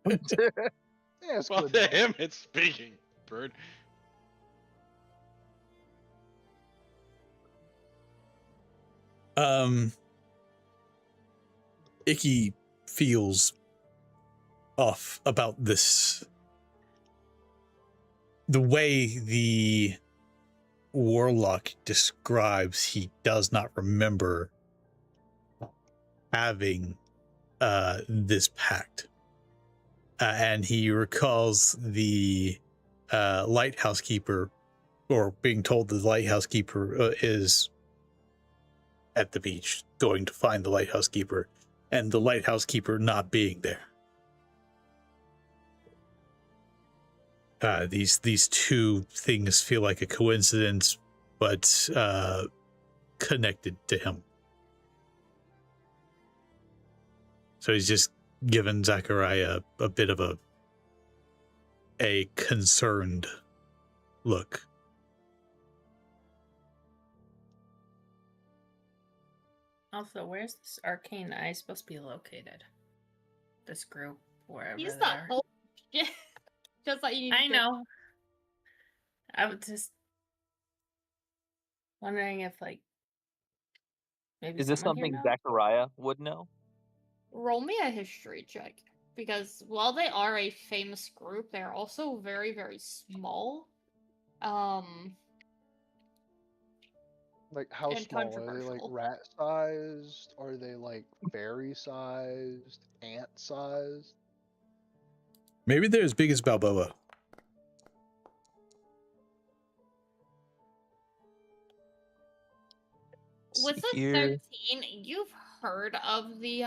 it's Well, good. to though. him, it's speaking bird. Icky feels off about this. The way the warlock describes, he does not remember having this pact. And he recalls the lighthouse keeper, or being told the lighthouse keeper is at the beach, going to find the lighthouse keeper, and the lighthouse keeper not being there. These two things feel like a coincidence, but connected to him. So he's just given Zachariah a bit of a concerned look. Also, where's this arcane eye supposed to be located? This group, wherever He's they not are. old. Yeah. Just like you. I know. I was just wondering if, like, maybe Is this someone here something knows? Zachariah would know? Roll me a history check. Because while they are a famous group, they're also very, very small. Like how And small are they? Like controversial. rat sized? Are they like fairy sized? Ant sized? Maybe they're as big as Balboa. With See the here. 13, you've heard of the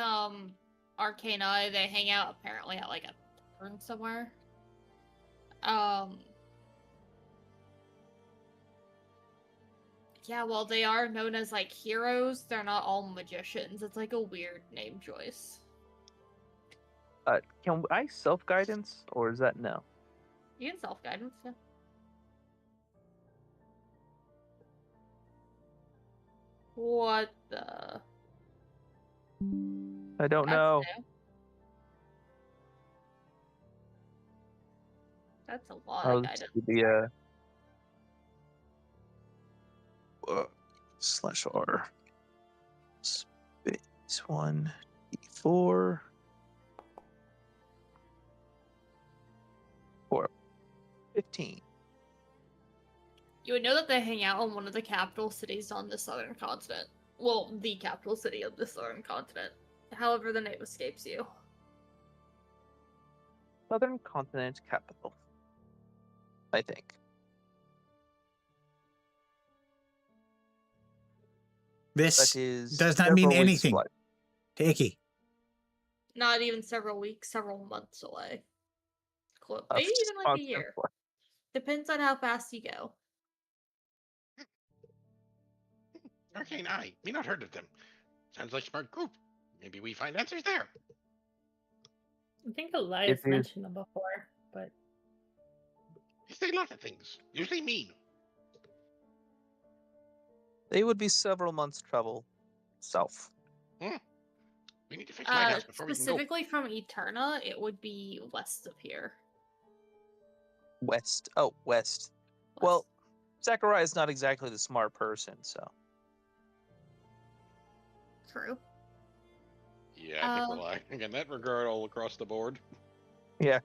Arcana. They hang out apparently at like a tavern somewhere. Yeah, well, they are known as like heroes. They're not all magicians. It's like a weird name choice. Can I self guidance or is that no? You can self guidance, yeah. What the? I don't That's know. new. That's a lot I'll of just guidance. do the /R space 1d4 4 15. You would know that they hang out in one of the capital cities on the southern continent. Well, the capital city of the southern continent. However, the name escapes you. Southern continent capital, I think. This That is does not mean several weeks anything flight. to Icky. Not even several weeks, several months away. A Maybe even like a constant year. flight. Depends on how fast you go. Arcane Eye. Me not heard of them. Sounds like smart group. Maybe we find answers there. I think Elias is- mentioned them before, but They say lots of things. Usually mean. They would be several months travel south. We need to fix Lighthouse before we can go. Specifically from Eterna, it would be west of here. West. Oh, west. Well, Zachariah is not exactly the smart person, so. True. Yeah, I think we're lying in that regard all across the board. Yeah.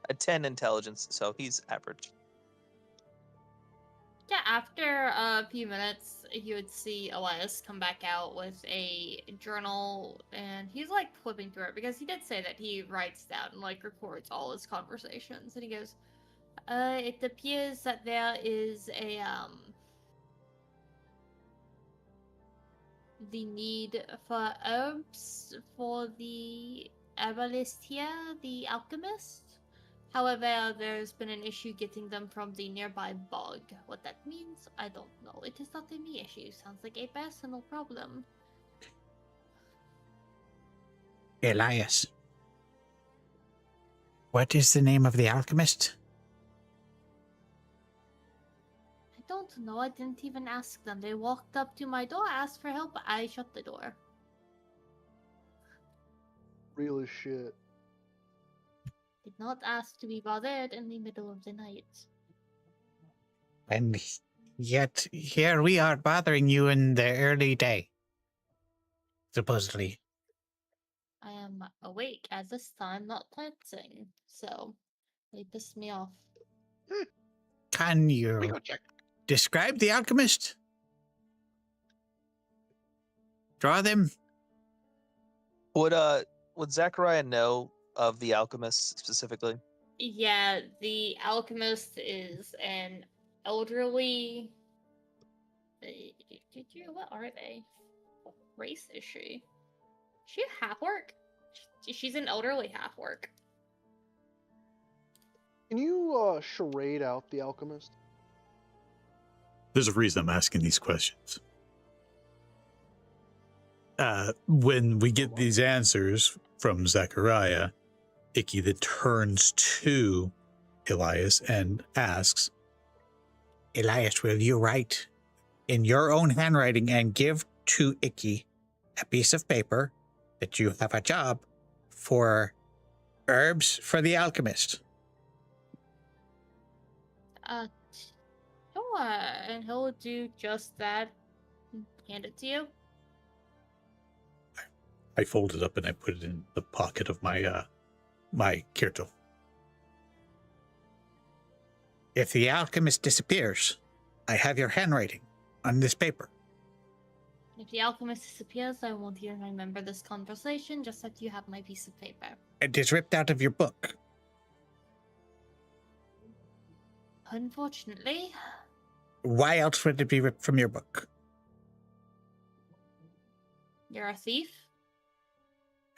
A 10 intelligence, so he's average. Yeah, after a few minutes, you would see Elias come back out with a journal, and he's like flipping through it because he did say that he writes down and like records all his conversations. And he goes, it appears that there is a the need for herbs for the herbalist here, the alchemist. However, there's been an issue getting them from the nearby bog. What that means, I don't know. It is not a me issue. Sounds like a personal problem. Elias. What is the name of the alchemist? I don't know. I didn't even ask them. They walked up to my door, asked for help. I shut the door. Real as shit. Did not ask to be bothered in the middle of the night. And yet here we are bothering you in the early day. Supposedly. I am awake at this time, not dancing. So, they pissed me off. Can We you go check. describe the alchemist? Draw them? Would Zachariah know of the alchemist specifically? Yeah, the alchemist is an elderly. What are they? What race is she? Is she a half orc? She's an elderly half orc. Can you charade out the alchemist? There's a reason I'm asking these questions. When we get these answers from Zachariah, Icky then turns to Elias and asks, Elias, will you write in your own handwriting and give to Icky a piece of paper that you have a job for herbs for the alchemist? Sure, and he'll do just that. Hand it to you. I fold it up and I put it in the pocket of my my kirtle. If the alchemist disappears, I have your handwriting on this paper. If the alchemist disappears, I won't even remember this conversation, just that you have my piece of paper. It is ripped out of your book. Unfortunately. Why else would it be ripped from your book? You're a thief?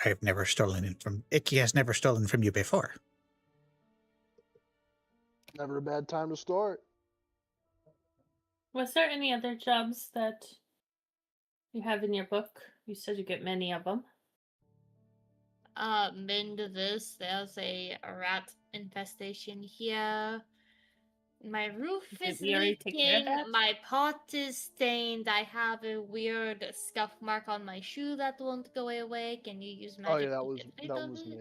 I've never stolen it from... Icky has never stolen from you before. Never a bad time to start. Was there any other jobs that you have in your book? You said you get many of them. Mend this. There's a rat infestation here. My roof Did is we already take care of leaking. that? My pot is stained. I have a weird scuff mark on my shoe that won't go away. Can you use magic Oh yeah, to get rid of was it? me.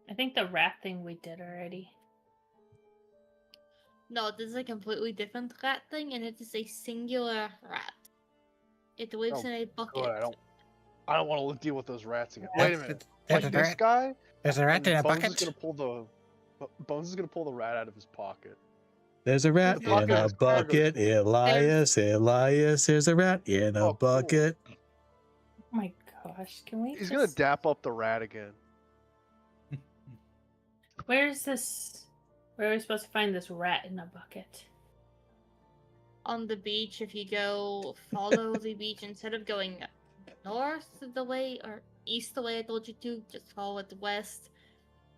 I think the rat thing we did already. No, this is a completely different rat thing, and it is a singular rat. It lives Oh, in a bucket. Good. I don't want to deal with those rats again. Wait a minute. There's Like a this rat. guy, There's a rat and in a Bones bucket. is gonna pull the rat out of his pocket. There's a rat There's in no a rat. bucket. Elias, there's a rat in a Oh, cool. bucket. Oh my gosh, can we He's just... gonna dap up the rat again. Where's this... Where are we supposed to find this rat in a bucket? On the beach, if you go follow the beach, instead of going north the way or east the way I told you to, just follow it west.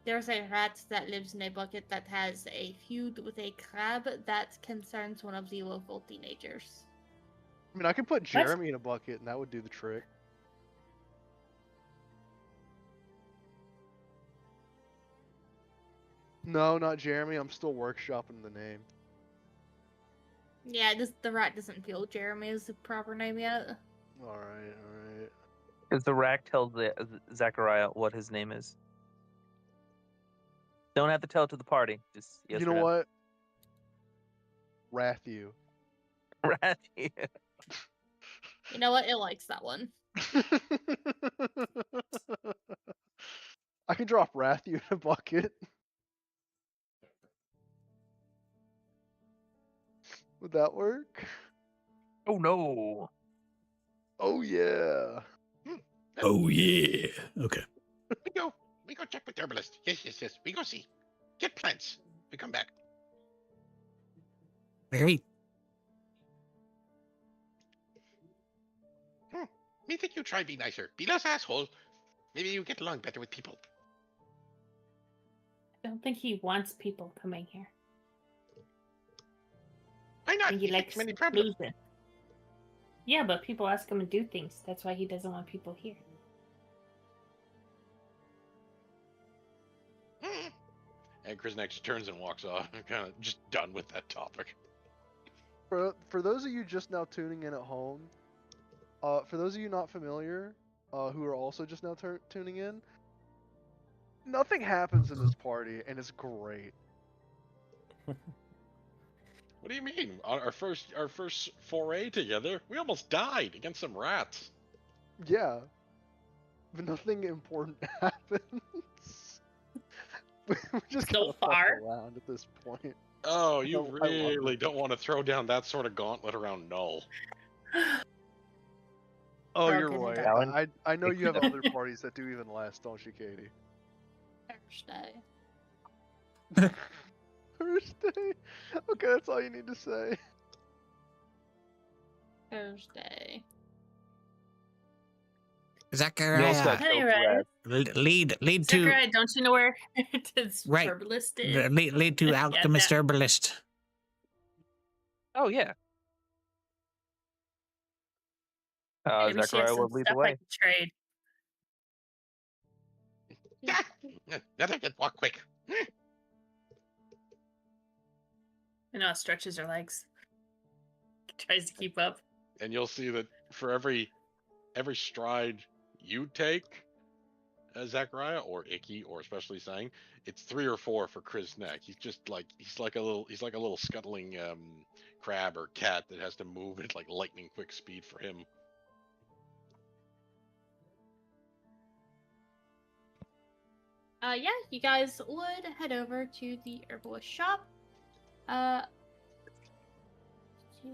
There's a rat that lives in a bucket that has a feud with a crab that concerns one of the local teenagers. I mean, I can put Jeremy in a bucket, and that would do the trick. No, not Jeremy. I'm still workshopping the name. Yeah, the rat doesn't feel Jeremy is the proper name yet. All right. Because the rat tells Zachariah what his name is. Don't have to tell it to the party. Just yes You or know no. what? Rathu. Rat. You know what? It likes that one. I can drop Rathu in a bucket. Would that work? Oh no. Oh yeah. Oh yeah. Okay. We go check with the herbalist. Yes. We go see. Get plants. We come back. Great. Me think you try be nicer. Be less asshole. Maybe you get along better with people. I don't think he wants people coming here. Why I not? think he He likes likes many problems. seclusion. Yeah, but people ask him to do things. That's why he doesn't want people here. And Kriznak just turns and walks off. I'm kind of just done with that topic. For those of you just now tuning in at home, for those of you not familiar, who are also just now tuning in, nothing happens in this party, and it's great. What do you mean? Our first foray together, we almost died against some rats. Yeah, but nothing important happens. We just So gotta fuck far. around at this point. Oh, you I love really it. don't want to throw down that sort of gauntlet around Null. Oh, We're all you're gonna right. die. I know you have other parties that do even less, don't you, Katie? Thursday. Thursday? Okay, that's all you need to say. Thursday. Nils Zachariah, got killed for Anyways, that. lead to Zachariah, don't you know where his Right. herbalist is? lead to Yeah, alchemist that- herbalist. Oh yeah. Maybe she has Zachariah some will lead the stuff I way. can trade. Let her get walk quick. You know, stretches her legs. Tries to keep up. And you'll see that for every stride you take, Zachariah or Icky or especially saying, it's 3 or 4 for Kriznak. He's like a little scuttling crab or cat that has to move at like lightning quick speed for him. Yeah, you guys would head over to the herbalist shop. Uh, two.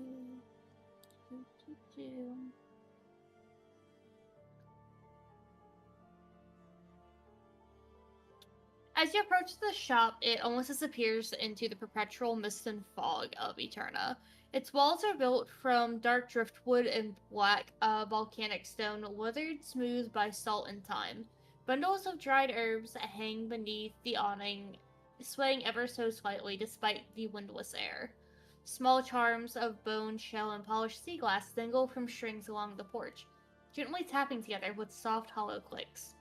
As you approach the shop, it almost disappears into the perpetual mist and fog of Eterna. Its walls are built from dark driftwood and black volcanic stone, withered smooth by salt and time. Bundles of dried herbs hang beneath the awning, swaying ever so slightly despite the windless air. Small charms of bone, shell, and polished sea glass dangle from strings along the porch, gently tapping together with soft, hollow clicks.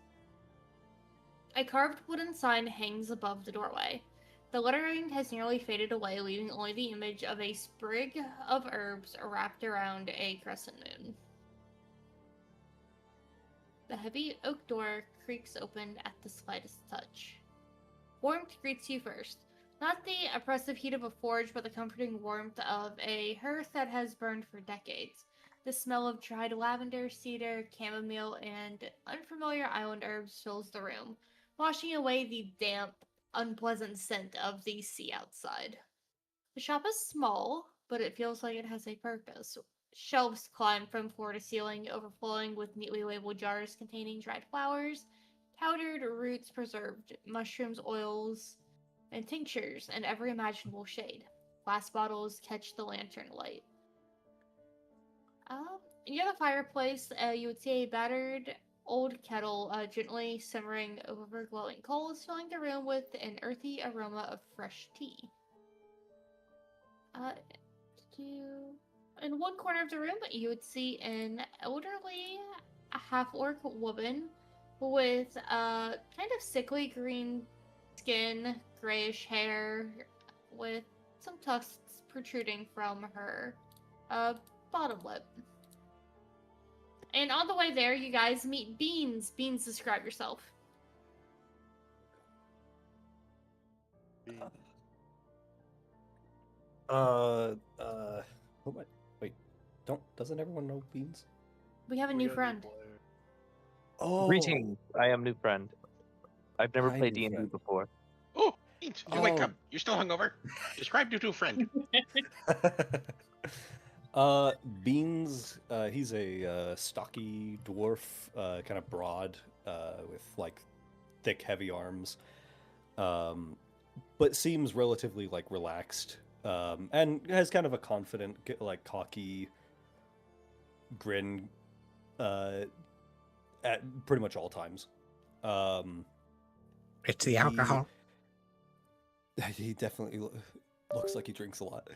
A carved wooden sign hangs above the doorway. The lettering has nearly faded away, leaving only the image of a sprig of herbs wrapped around a crescent moon. The heavy oak door creaks open at the slightest touch. Warmth greets you first. Not the oppressive heat of a forge, but the comforting warmth of a hearth that has burned for decades. The smell of dried lavender, cedar, chamomile, and unfamiliar island herbs fills the room, washing away the damp, unpleasant scent of the sea outside. The shop is small, but it feels like it has a purpose. Shelves climb from floor to ceiling, overflowing with neatly labeled jars containing dried flowers, powdered roots, preserved mushrooms, oils, and tinctures in every imaginable shade. Glass bottles catch the lantern light. Near the fireplace, you would see a battered old kettle gently simmering over glowing coals, filling the room with an earthy aroma of fresh tea. In one corner of the room, you would see an elderly half-orc woman with kind of sickly green skin, grayish hair, with some tusks protruding from her bottom lip. And on the way there, you guys meet Beans. Beans, describe yourself. Who am I? Wait, doesn't everyone know Beans? We have a We new got friend. player. Oh, Greetings. I am new friend. I've never Hi, played new D&D friend. before. Oh, Beans, you wake Oh. up. You're still hungover. Describe you to a friend. Beans. He's a stocky dwarf, kind of broad, with like thick, heavy arms, but seems relatively like relaxed, and has kind of a confident, like cocky grin, at pretty much all times. It's the alcohol. He definitely looks like he drinks a lot.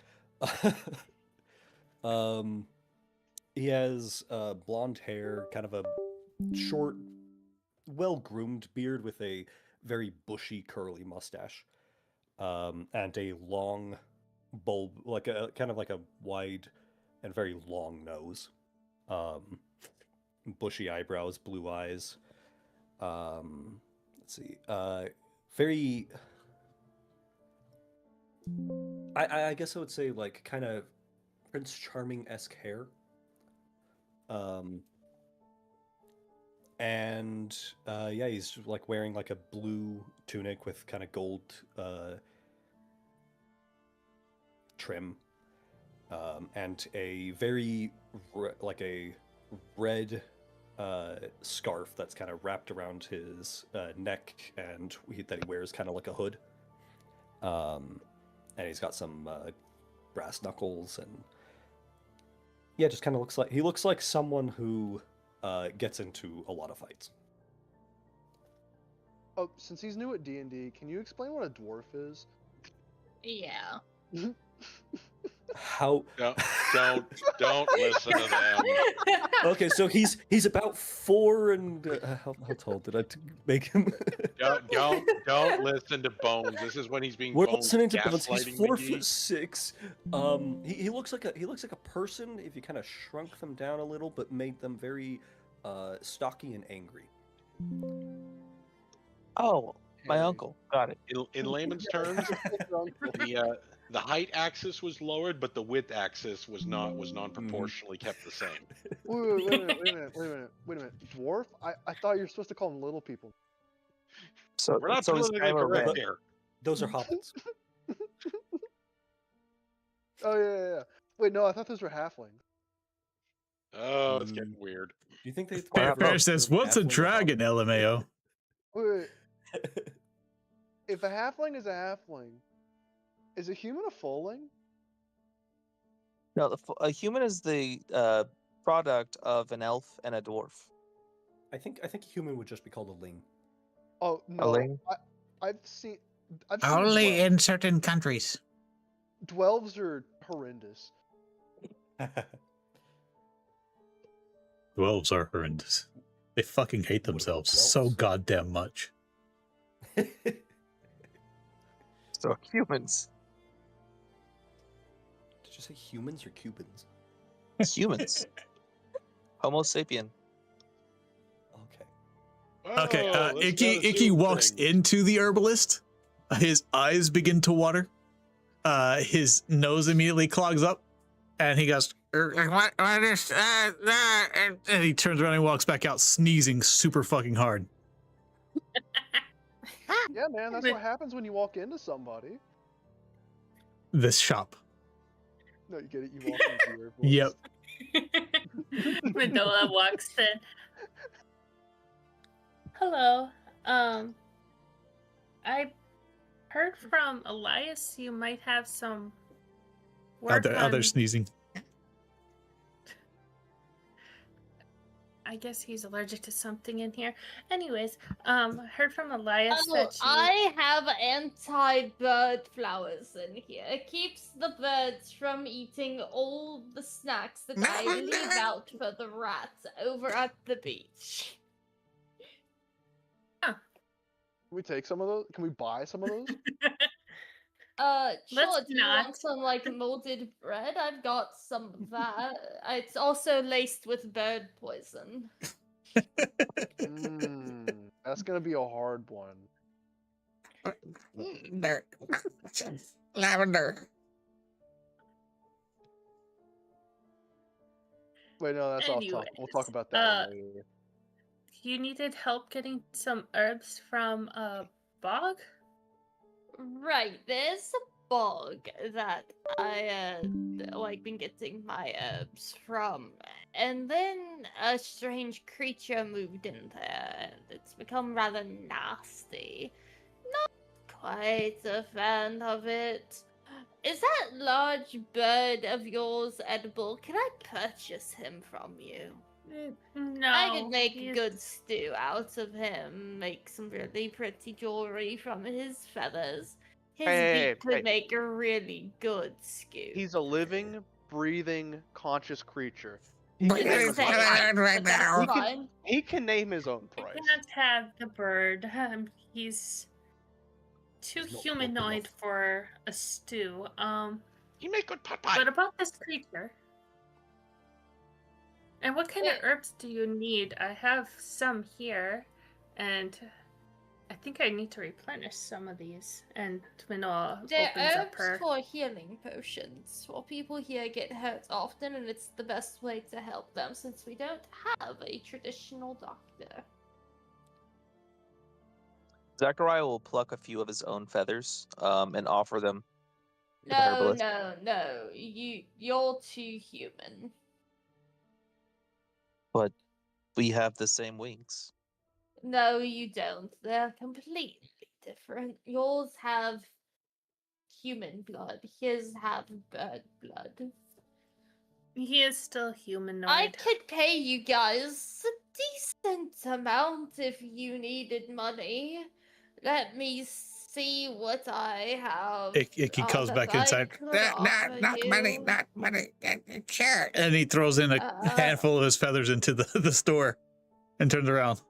He has blonde hair, kind of a short, well-groomed beard with a very bushy, curly mustache, and a long bulb, like a kind of like a wide and very long nose. Bushy eyebrows, blue eyes. Let's see. Very. I guess I would say like kind of Prince Charming-esque hair. And yeah, he's like wearing like a blue tunic with kind of gold trim, and a very like a red scarf that's kind of wrapped around his neck, and that he wears kind of like a hood. And he's got some brass knuckles, and yeah, just kind of looks like someone who gets into a lot of fights. Oh, since he's new at D&D, can you explain what a dwarf is? Yeah. How? Don't listen to them. Okay, so he's about 4 and how tall did I make him? Don't listen to Bones. This is when he's being We're Bones listening to Bones. He's gaslighting 4'6". He looks like a person if you kind of shrunk them down a little, but made them very stocky and angry. Oh, my Harry. uncle. Got it. In layman's terms, the height axis was lowered, but the width axis was non-proportionally kept the same. Wait a minute. Dwarf? I thought you were supposed to call them little people. So, We're not so is politically Kylo Ren. correct here. Those are hobbits. Oh yeah. Wait, no, I thought those were halflings. Oh, it's getting weird. Do you think they? Fair Fair says, what's a halfling or dragon, hobbit? LMAO? Wait. if a halfling is a halfling, is a human a fulling? No, a human is the product of an elf and a dwarf. I think a human would just be called a ling. Oh A no, ling? I've seen Only dwarves. in certain countries. Dwarves are horrendous. Dwarves are horrendous. They fucking hate What about themselves so elves? goddamn much. So humans. Did you say humans or Cubans? Humans. Homo sapien. Okay. Okay, Oh, let's not Icky assume walks things. into the herbalist. His eyes begin to water. His nose immediately clogs up, and he goes, what is and he turns around and walks back out, sneezing super fucking hard. Yeah, man, that's what happens when you walk into somebody. This shop. No, you get it. You walk into your Yep. Madola walks in. Hello. I heard from Elias you might have some work on... Other sneezing. I guess he's allergic to something in here. Anyways, heard from Elias Oh, that you... I have anti-bird flowers in here. It keeps the birds from eating all the snacks that I leave out for the rats over at the beach. Can we take some of those? Can we buy some of those? Sure, Let's do you not. want some, like, molded bread? I've got some of that. It's also laced with bird poison. That's gonna be a hard one. Lavender. Wait, no, that's off topic. We'll talk about that later. You needed help getting some herbs from bog? Right, there's a bog that I like been getting my herbs from, and then a strange creature moved in there, and it's become rather nasty. Not quite a fan of it. Is that large bird of yours edible? Can I purchase him from you? No. I could make he's- good stew out of him, make some really pretty jewelry from his feathers. His Hey, beak could hey. make a really good stew. He's a living, breathing, conscious creature. But can name it's his Say own not that, out right but that's now. fine. He can name his own I price. can't have the bird. He's too He's not humanoid enough. for a stew. You make good pot pie. But about this creature. And what kind of herbs do you need? I have some here, and I think I need to replenish some of these. And Twinol They're opens up herbs her. for healing potions. Well, people here get hurt often, and it's the best way to help them since we don't have a traditional doctor. Zachariah will pluck a few of his own feathers and offer them to the No, herbalist. no. You're too human. But we have the same wings. No, you don't. They're completely different. Yours have human blood. His have bird blood. He is still humanoid. I could pay you guys a decent amount if you needed money. Let me see what I have. Icky calls that back I inside. could Not offer money, you. not money. Sure. And he throws in a handful of his feathers into the store and turns around.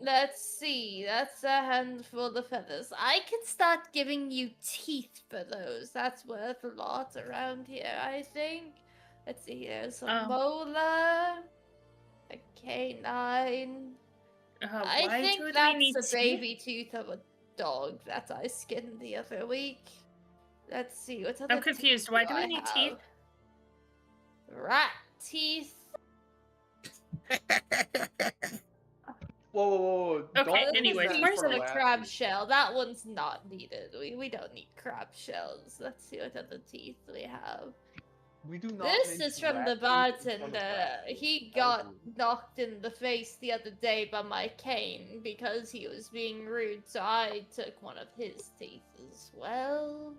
Let's see. That's a handful of feathers. I can start giving you teeth for those. That's worth a lot around here, I think. Let's see. There's a molar, a canine. I why think do we that's need a teeth? baby tooth of a dog that I skinned the other week. Let's see. What other I'm confused. teeth Why do we I need have? teeth? Rat teeth. Whoa. Okay, Don't use anyways, that Where's for the rat crab teeth. shell? That one's not needed. We don't need crab shells. Let's see what other teeth we have. We do not. This mention is from the rat food in front of bartender. rat food. He That was got rude. knocked in the face the other day by my cane because he was being rude, so I took one of his teeth as well.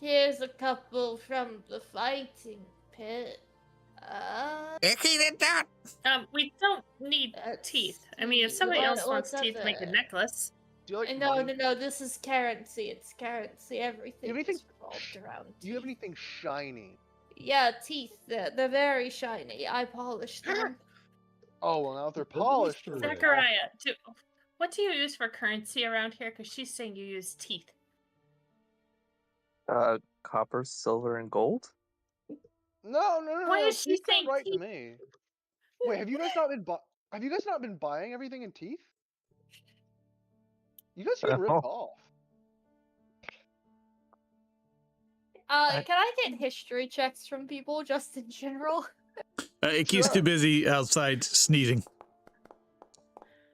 Here's a couple from the fighting pit. Icky did that. We don't need Let's teeth. I mean, if see, somebody else what's wants teeth to make a other- necklace. Do you like No, money? no, no, this is currency. It's currency. Everything anything- is revolved around Do you have teeth. anything shiny? Yeah, teeth. They're very shiny. I polish them. Oh well, now if they're What is polished. the they're red? Zachariah, what do you use for currency around here? Because she's saying you use teeth. Copper, silver, and gold. No, no, no, Why no. is she Teeth sound saying right to teeth? me. Wait, have you guys not been buying everything in teeth? You guys are getting ripped off. Can I get history checks from people just in general? Icky's too busy outside sneezing.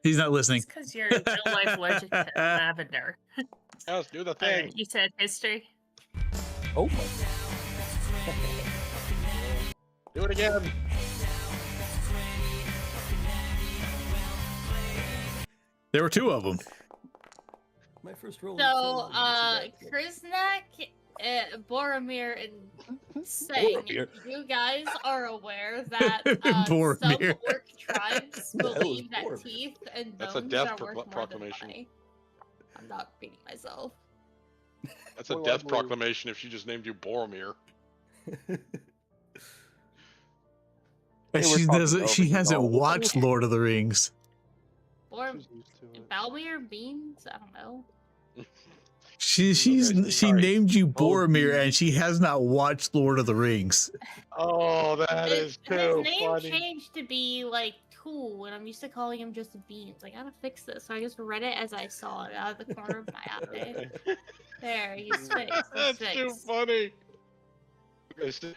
He's not listening. It's because you're in real life allergic to lavender. Let's do the All thing. right, you said history. Oh my. Do it again. There were two of them. My first roll. So, Kriznak, Boromir, and Sang, Boromir. you guys are aware that some Boromir. orc tribes Who the hell is believe that Boromir? teeth and That's a bones death are worth more than proclamation. money. I'm not beating myself. That's a Well, I death believe- proclamation if she just named you Boromir. They were She talking doesn't. over She you hasn't all. watched Lord of the Rings. Boromir, She's used to it. Balmir beans? I don't know. She Okay, she sorry. named you Boromir, and she has not watched Lord of the Rings. Oh, that is His too name funny. changed to be like Tool, and I'm used to calling him just Beans. I gotta fix this. So I just read it as I saw it out of the corner of my eye. There, he's fixed. He's That's too fixed. funny. Okay, so,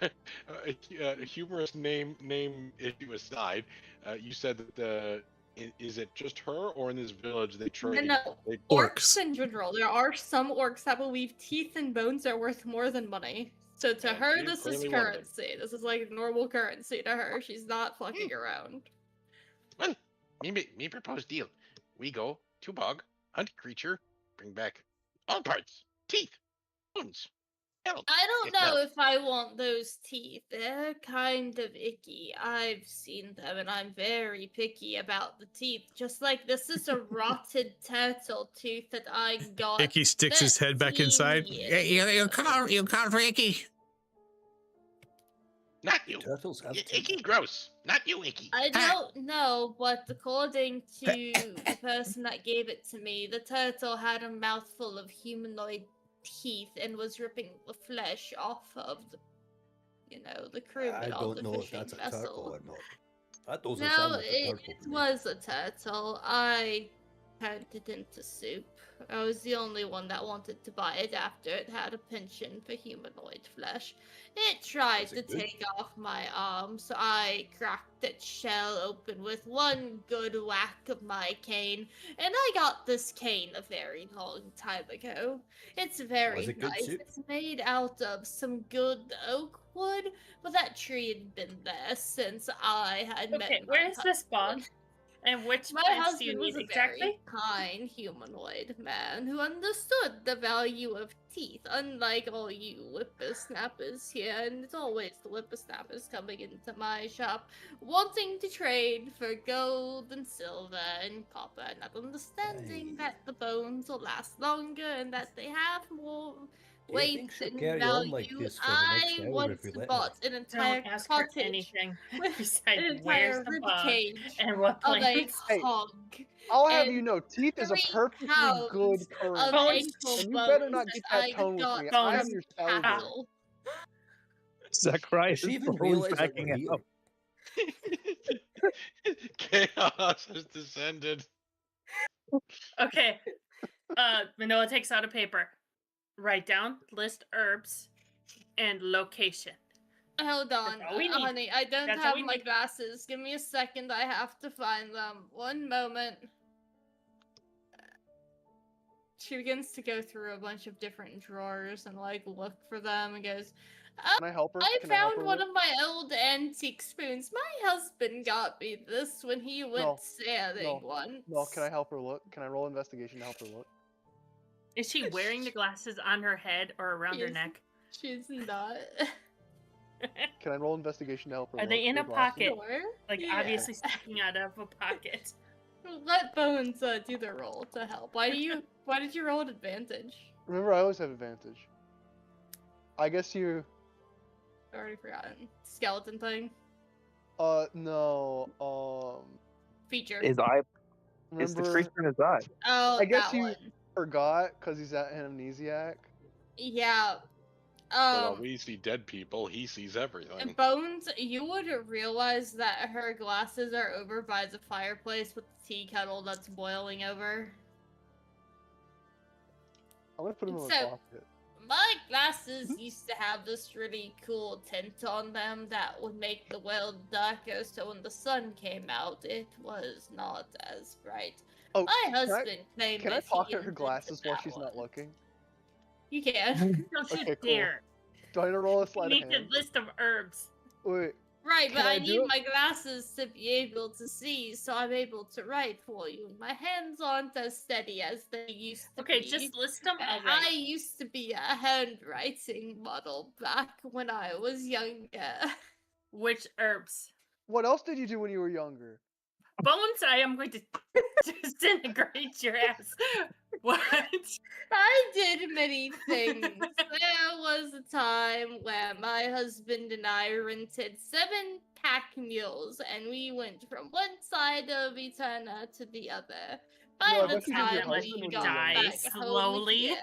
a humorous name issue aside, you said that is it just her, or in this village they No, trade? no. They, Orcs Orcs. in general. There are some orcs that believe teeth and bones are worth more than money. So to And her, she is this is clearly one of them. currency. This is like normal currency to her. She's not fucking around. well, me propose deal. We go to bog, hunt creature, bring back all parts, teeth, bones, health. I don't If know not- if I want those teeth. They're kind of icky. I've seen them and I'm very picky about the teeth. Just like this is a rotted turtle tooth that I got. Icky sticks his head back 13 inside. years You ago. call for Icky. Not you. Turtles have teeth. Icky gross. Not you, Icky. I don't know, but according to the person that gave it to me, the turtle had a mouthful of humanoid teeth and was ripping the flesh off of the crewmen I of don't the know if fishing that's a vessel. turtle or not. That doesn't No, sound like a it turtle. to me. was a turtle. I turned it into soup. I was the only one that wanted to buy it after it had a penchant for humanoid flesh. It tried Was to it good? take off my arm, so I cracked its shell open with one good whack of my cane, and I got this cane a very long time ago. It's very Was it good nice. soup? It's made out of some good oak wood, but that tree had been there since I had met Okay, my where is this bog? husband. And which My plants do you husband need was a exactly? very kind humanoid man who understood the value of teeth, unlike all you whippersnappers here, and it's always the whippersnappers coming into my shop, wanting to trade for gold and silver and copper, not understanding that the bones will last longer and that they have more Do you weight think she'll and carry value. on like this for the next I hour if once we let her? bought an entire Don't ask her cottage anything with besides an where's entire the rib bog cage and what of a plants. Hey, hog. I'll have and you know, teeth is a 3 perfectly pounds good of currency. Bones. ankle And you better bones not get that I tone with got me. Bones. I am from your salesman. cattle. Zachariah Does she even realize that we're here? Chaos has descended. Okay. Manoa takes out a paper. Write down list herbs and location. Hold on, all we need. honey. I don't That's all have we my need. glasses. Give me a second. I have to find them. One moment. She begins to go through a bunch of different drawers and like look for them and goes, Can I help her? I Can I help found her one look? of my old antique spoons. My husband got me this when he went No, sailing once. No, can I help her look? Can I roll investigation to help her look? Is she wearing the glasses on her head or around her She's- neck? She's not. Can I roll investigation to help her Are look? they in for a glasses? pocket? Sure. Like, Yeah. obviously sticking out of a pocket. Let Bones do the roll to help. Why did you roll an advantage? Remember, I always have advantage. I guess you. Already forgotten. Skeleton thing. No. Feature. His eye is the Remember, creature in his eye. Oh, I guess that you one. forgot because he's an amnesiac. Yeah. So while we see dead people, he sees everything. Bones, you would realize that her glasses are over by the fireplace with the tea kettle that's boiling over. I'm gonna put him in my So- pocket. My glasses used to have this really cool tint on them that would make the world darker, so when the sun came out, it was not as bright. Oh, My husband claimed can I that he pocket her invented glasses while that she's not one. looking? You can. Don't you Okay, cool. dare. Do I need to roll a You sleight of need a hand? list of herbs. Wait, Right, Can but I I do need it? my glasses to be able to see, so I'm able to write for you. My hands aren't as steady as they used to Okay, be. just list them I outright. used to be a handwriting model back when I was younger. Which herbs? what else did you do when you were younger? Bones, I am going to disintegrate your ass. What? I did many things. There was a time where my husband and I rented 7 pack mules, and we went from one side of Eterna to the other. By No, I the bet you did your time husband we when you got were die back slowly. home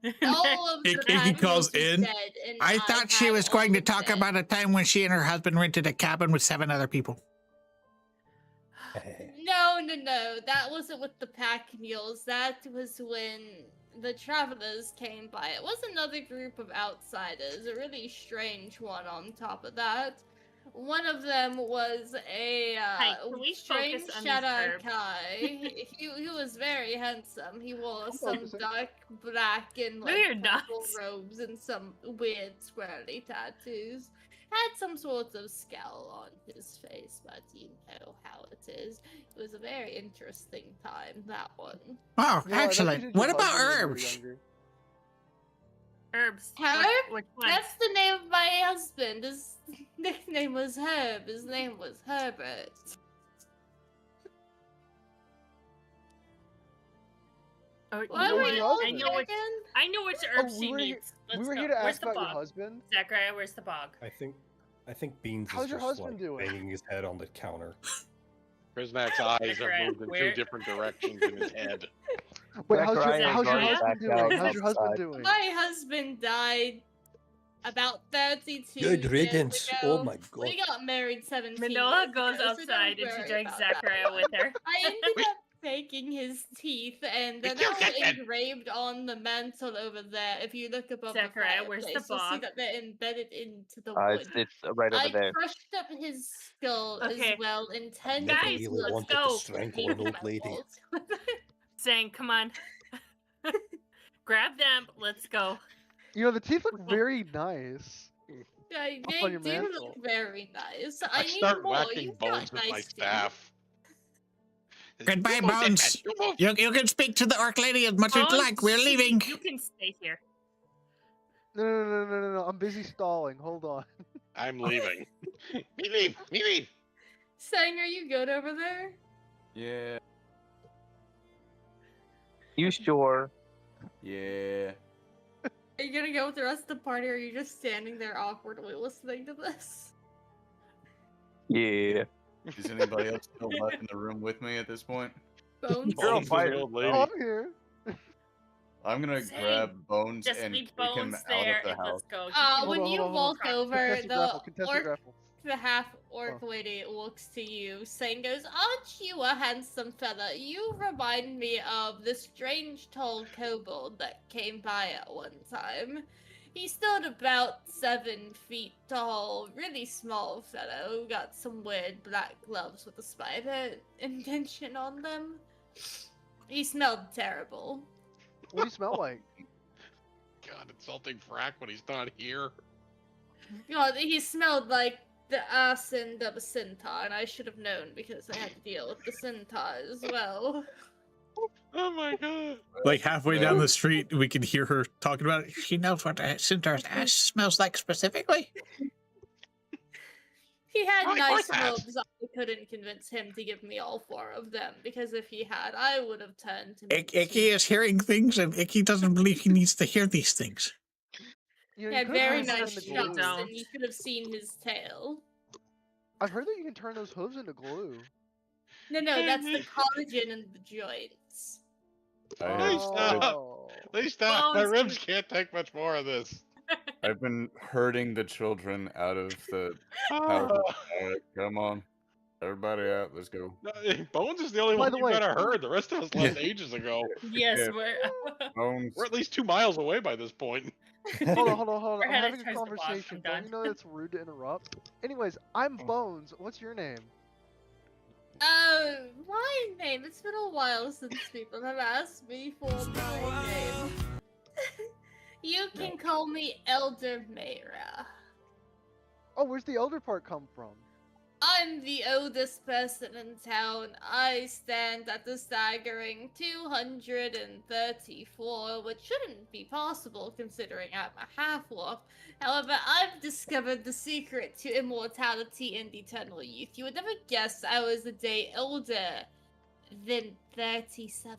here, all of the He pack calls mules in. was dead, and I thought she had was all going to of talk them. about a time when she and her husband rented a cabin with 7 other people. No. That wasn't with the pack mules. That was when the travelers came by. It was another group of outsiders, a really strange one on top of that. One of them was a Hi, can we strange focus on these herbs? Shadar-kai. he was very handsome. He wore some focusing. dark black and No, like you're purple not. robes and some weird swirly tattoos. Had some sort of scowl on his face, but you know how it is. It was a very interesting time, that one. Oh, No, I bet you excellent. did What your about husband when you were herbs? younger. Herbs. Herb? Which one? That's the name of my husband. His nickname was Herb. His name was Herbert. Oh, Why know were what? you Your all husband. here again? I know which herbs Oh, she we were here- needs. Let's we were go. here to Where's ask the about your bog? husband. Zachariah, where's the bog? I think Beans How's is your just husband like doing? banging his head on the counter. Prisnak's eyes have Zachariah, moved in where- 2 different directions in his head. Wait, how's your, Zachariah how's your is husband back out doing? How's your husband outside. doing? My husband died about 32 Good years riddance. ago. Oh my god. We got married 17 Manoa years goes ago, so don't outside and she worry drags about that Zachariah one. with her. I ended up taking his teeth, and they're We killed now Catman. engraved on the mantle over there. If you look above Zachariah, the where's the fireplace, you'll see bog? that they're embedded into the It's, wood. it's right over I there. crushed up his skull Okay. as well, intending Never Guys, to really let's wanted go. to strangle an old lady. Saying, come on. Grab them. Let's go. You know, the teeth look very nice. Yeah, Up on they your do mantle. look very nice. I need start more. whacking You've got Bones with my nice teeth. staff. Goodbye, You move, Bones. Catman, you move. You can speak to the orc lady as much as you Bones, like. We're leaving. You can stay here. No. I'm busy stalling. Hold on. I'm leaving. Me leave. Sang, are you good over there? Yeah. You sure? Yeah. Are you gonna go with the rest of the party, or are you just standing there awkwardly listening to this? Yeah. Is anybody else still left in the room with me at this point? Bones? Girl, Bones is fire. an old lady. Oh, I'm here. I'm gonna Same. grab Bones Just and leave kick him Bones out there of the and house. let's go. When you walk over, Contested the grapple. Contested orc, grapple. the half-orc lady looks to you, saying goes, "Aren't you a handsome fella? You remind me of the strange tall kobold that came by at one time. He stood about 7 feet tall, really small fellow, got some weird black gloves with a spider indentation on them. He smelled terrible." What do you smell like? God, insulting Frack when he's not here. God, he smelled like the ass end of a centaur, and I should have known because I had to deal with the centaur as well. Oh my god. Like halfway down Man. the street, we can hear her talking about it. She knows what a centaur's ass smells like specifically. He had I nice like that. robes. I couldn't convince him to give me all 4 of them, because if he had, I would have turned him into Icky is hearing things, and Icky doesn't believe he needs to hear these things. You know, He you had could have very turned them nice into You shots, glue. don't. and you could have seen his tail. I've heard that you can turn those hooves into glue. No, that's the collagen in the joints. Please stop. Oh. Please stop. My Bones ribs can- can't take much more of this. I've been herding the children out of the Ah. house. Alright, come on. Everybody out, let's go. No, Bones is the only By one the you way- gotta herd. The rest of us left ages ago. Yes, Yeah. we're Bones. We're at least 2 miles away by this point. Hold on. We're I'm headed having a towards the boss, conversation. I'm Don't done. you know that's rude to interrupt? Anyways, I'm Bones. What's your name? My name. It's been a while since people have asked me for my name. You can call me Elder Mayra. Oh, where's the elder part come from? I'm the oldest person in town. I stand at the staggering 234, which shouldn't be possible considering I'm a half-orc. However, I've discovered the secret to immortality and eternal youth. You would never guess I was a day older than 37.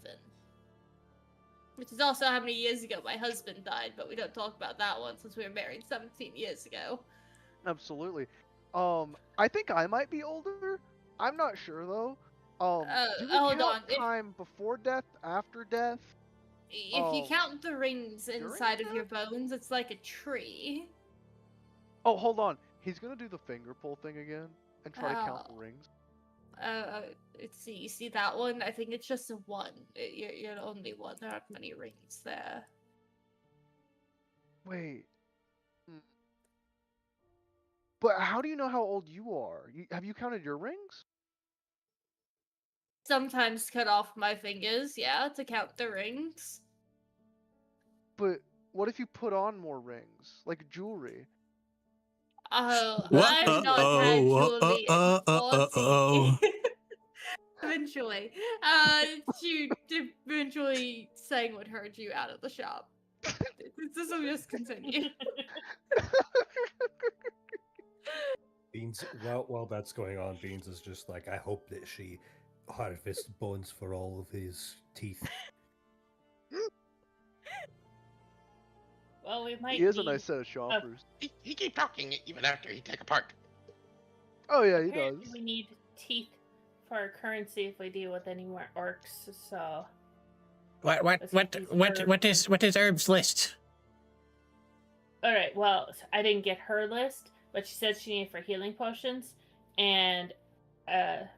Which is also how many years ago my husband died, but we don't talk about that one since we were married 17 years ago. Absolutely. I think I might be older. I'm not sure though. Do we hold count on, if- time before death, after death? If you Oh. count the rings During inside of your death? bones, it's like a tree. Oh, hold on. He's gonna do the finger pull thing again and try to count the Oh. rings. Let's see. You see that one? I think it's just a 1. You're the only one. There aren't many rings there. Wait. But how do you know how old you are? Have you counted your rings? Sometimes cut off my fingers, yeah, to count the rings. But what if you put on more rings, like jewelry? Oh, What? I've not had jewelry in 40. Eventually. You eventually saying what heard you out of the shop. This will just continue. Beans, while that's going on, Beans is just like, I hope that she harvests bones for all of his teeth. well, we might. He is a need- nice set of shoppers. He keep talking even after he take apart. Oh yeah, he apparently does. We need teeth for our currency if we deal with any more orcs. So What is Herb's list? all right. Well, I didn't get her list, but she said she needed for healing potions, and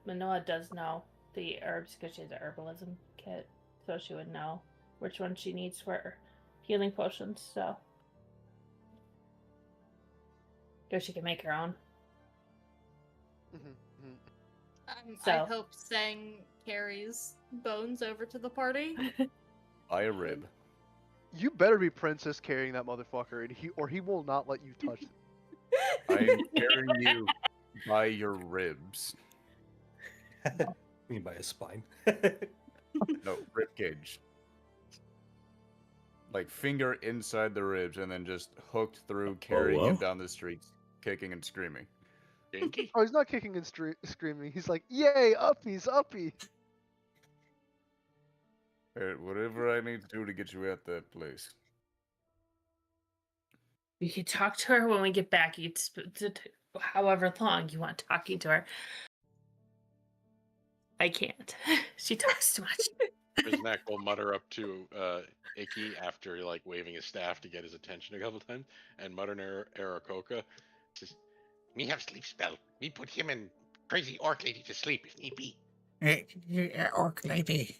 Manoa does know the herbs because she has an herbalism kit, so she would know which one she needs for healing potions. So, or she can make her own. I So- hope Sang carries Bones over to the party. Buy a rib. You better be princess carrying that motherfucker, and he will not let you touch it. I am carrying you by your ribs. I mean, by his spine. No, rib cage. Like finger inside the ribs and then just hooked through, carrying him whoa. down the streets, kicking and screaming. Yankee? Oh, he's not kicking and screaming. He's like, "Yay, uppies, uppie!" Whatever I need to do to get you out that place. You can talk to her when we get back. However long you want talking to her. I can't. She talks too much. Riznak will mutter up to Icky after like waving his staff to get his attention a couple times, and mutter near Aarakocra says, "Me have sleep spell. Me put him and crazy orc lady to sleep if need be." Orc lady.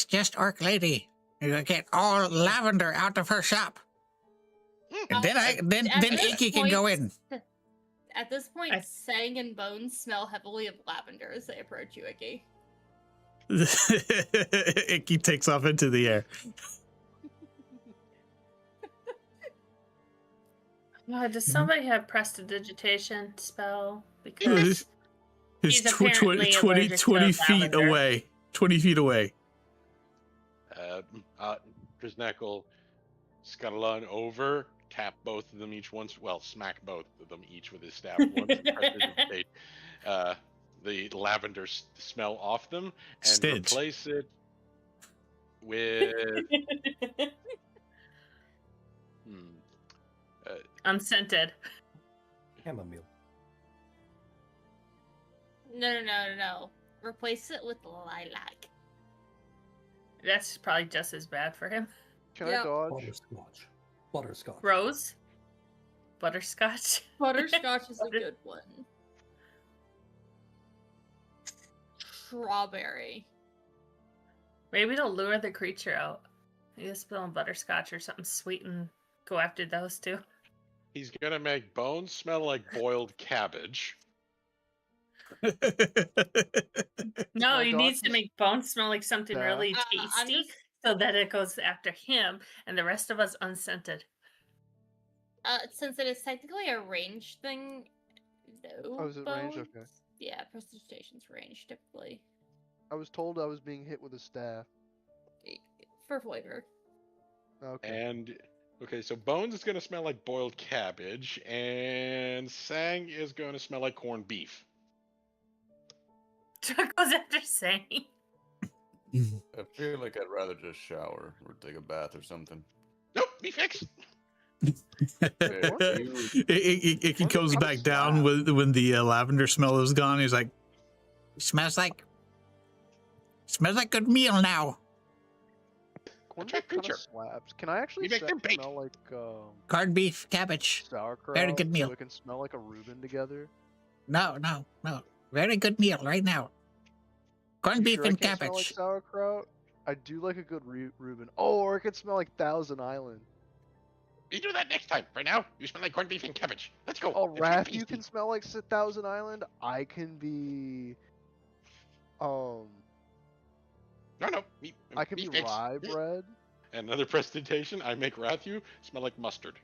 Just Orc lady. You get all lavender out of her shop. And then At this Icky can go in. At this point, I- Sang and Bones smell heavily of lavender as they approach you, Icky. Icky takes off into the air. Does somebody have prestidigitation spell? He's, Because he's he's apparently 20 allergic to 20 feet lavender. away. 20 feet away. Kriznak will scuttle on over, tap both of them each once. Well, smack both of them each with his staff once, and prestidigitate the lavender smell off them, and Stench. replace it with Unscented. Chamomile. No. Replace it with lilac. That's probably just as bad for him. Can Yep. I dodge? Butterscotch. Butterscotch. Rose? Butterscotch? Butterscotch is a good one. Strawberry. Maybe it'll lure the creature out. You just spill butterscotch or something sweet and go after those two. he's gonna make bones smell like boiled cabbage. No, My he dog needs to just- make bones smell like something Yeah. really I'm tasty just- so that it goes after him and the rest of us unscented. Since it is technically a range thing, no. Oh, is it range? bones. Okay. Yeah, prestigitation's range typically. I was told I was being hit with a staff. For flavor. Okay. And okay, so bones is gonna smell like boiled cabbage, and Sang is gonna smell like corned beef. Chuck goes after Sang. I feel like I'd rather just shower or take a bath or something. Nope, me fix. It goes back down when the lavender smell is gone. He's like, Smells like good meal now. Corned Attract beef kind creature. of slaps. Can I actually You make them bake. smell like Corned beef, cabbage. sauerkraut? Very good meal. So it can smell like a Reuben together. No. Very good meal right now. Corned You beef sure I and can't smell like cabbage. sauerkraut. I do like a good Reuben. Oh, or it could smell like Thousand Island. You do that next time. Right now, you smell like corned beef and cabbage. Let's go. Oh, Let's Raph, get you tasty. can smell like Thousand Island. I can be, No. Me, I can me be fix. rye bread. Another presentation. I make Rathu smell like mustard.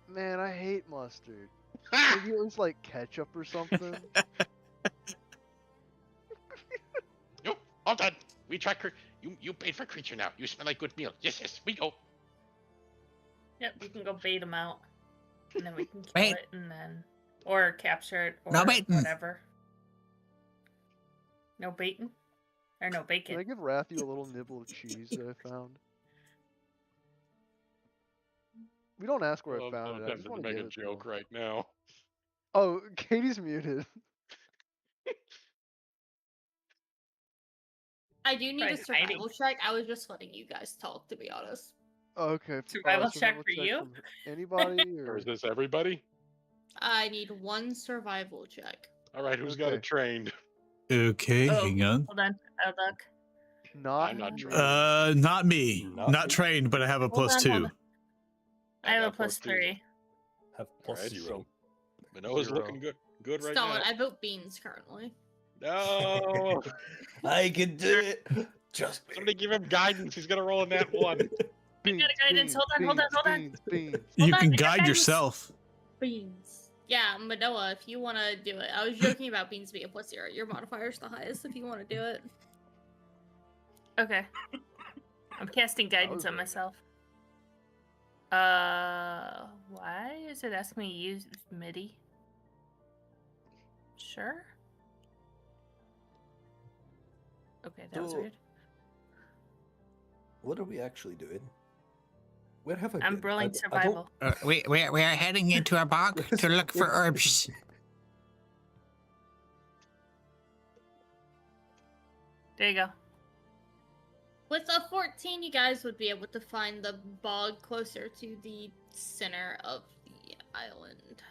Man, I hate mustard. Ah! Maybe it was like ketchup or something. Nope, all done. We track her. You paid for creature now. You smell like good meal. Yes, we go. Yep, you can go bait him out. And then we can kill Wait. it and then... Or capture it or No baiting. whatever. No baiting? Or no Can bacon. I give Rathu a little nibble of cheese that I found? We don't ask where I I'm found it. I tempted just to want to make give a it to joke him. right now. Oh, Katie's muted. I do need a Probably hiding. survival check. I was just letting you guys talk, to be honest. Okay. Survival check for you? from anybody Or or is this everybody? I need one survival check. All right, who's got Okay. it trained? okay, Oh. hang on. Hold on, I'll look. not? I'm not me. trained. Not me. Not Not me. trained, but I have a plus on, two. hold on. I have a got plus two. 3. Have plus Alright, 0. so Manoa's Zero. looking good right Stone, now. I vote beans currently. No, I can do it. Just somebody give him guidance. He's gonna roll a nat one. Beans, got a guidance. beans, Hold on. beans, beans. You on, can I got guide guidance. yourself. Beans. Yeah, Manoa, if you want to do it. I was joking about beans being a plus 0. Your modifier's the highest if you want to do it. Okay. I'm casting guidance was on very myself. Why is it asking me to use MIDI? Sure. Okay, that was So- weird. What are we actually doing? Where have I I'm been? rolling I don't- survival. We are heading into a bog to look for herbs. There you go. With a 14, you guys would be able to find the bog closer to the center of the island.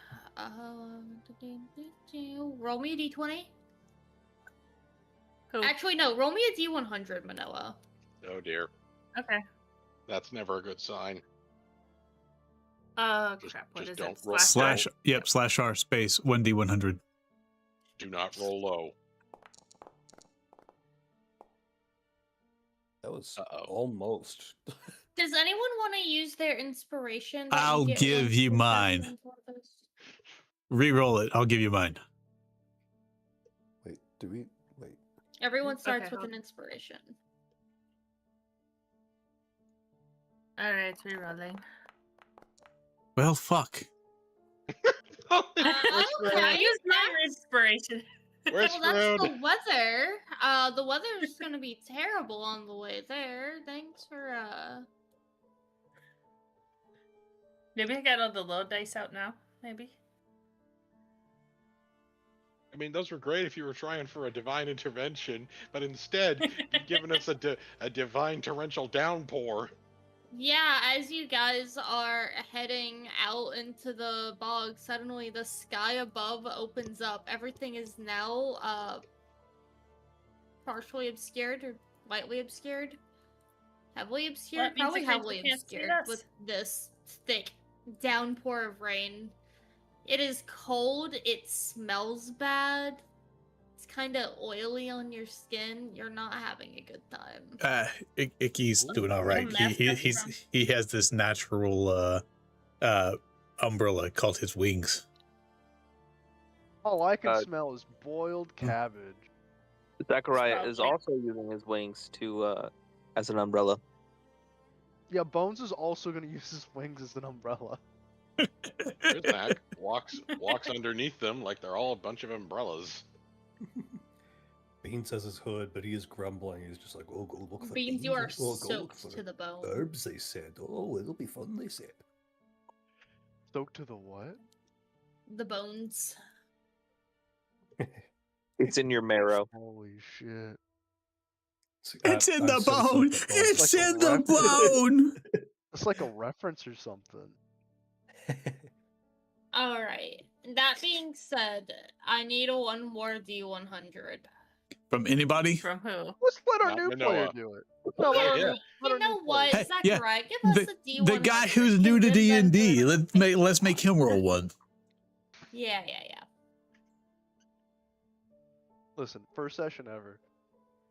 Roll me a d20. Cool. Actually, no, roll me a d100, Manoa. Oh dear, Okay. that's never a good sign. Just- Crap. What just is don't it? roll Slash, Wow. yep, slash R space 1d100. Do not roll low. That was Uh-oh. almost. Does anyone want to use their inspiration? That I'll you get give once you per mine. session for this? Reroll it. I'll give you mine. Wait, do we? Wait. Everyone starts Okay, with hold an inspiration. Alright, it's rerolling. Well, fuck. We're Okay, I used my that's- inspiration. We're Well, that's screwed. the weather. The weather's gonna be terrible on the way there. Thanks for Maybe I got all the low dice out now. Maybe. I mean, those were great if you were trying for a divine intervention, but instead, you've given us a divine torrential downpour. Yeah, as you guys are heading out into the bog, suddenly the sky above opens up. Everything is now partially obscured or lightly obscured. Heavily obscured? That means Probably the creature heavily can't see obscured us. with this thick downpour of rain. It is cold, it smells bad. It's kind of oily on your skin. You're not having a good time. Icky's doing all right. He has this natural umbrella called his wings. All I can Uh, smell is boiled cabbage. Zachariah is Probably. also using his wings to as an umbrella. Yeah, Bones is also going to use his wings as an umbrella. Zach walks underneath them like they're all a bunch of umbrellas. Beans has his hood, but he is grumbling. He's just like, "Oh, go look for Beans, beans. you are Oh, go look soaked for to the bone. herbs." They said, "Oh, it'll be fun." They said. Soaked to the what? The bones. It's in your marrow. Holy shit. It's in the I've said bone. like a It's like a in the reference. bone. It's like a reference or something. Alright. That being said, I need a one more D100. From anybody? From who? Let's let our Not new Manoa. player do it. No, let our Yeah. new, let You our know new what, player. Hey, yeah, Zachariah? Give us a D100. The guy who's new to Give them D&D. their- Let's make him roll one. Yeah. Listen, first session ever.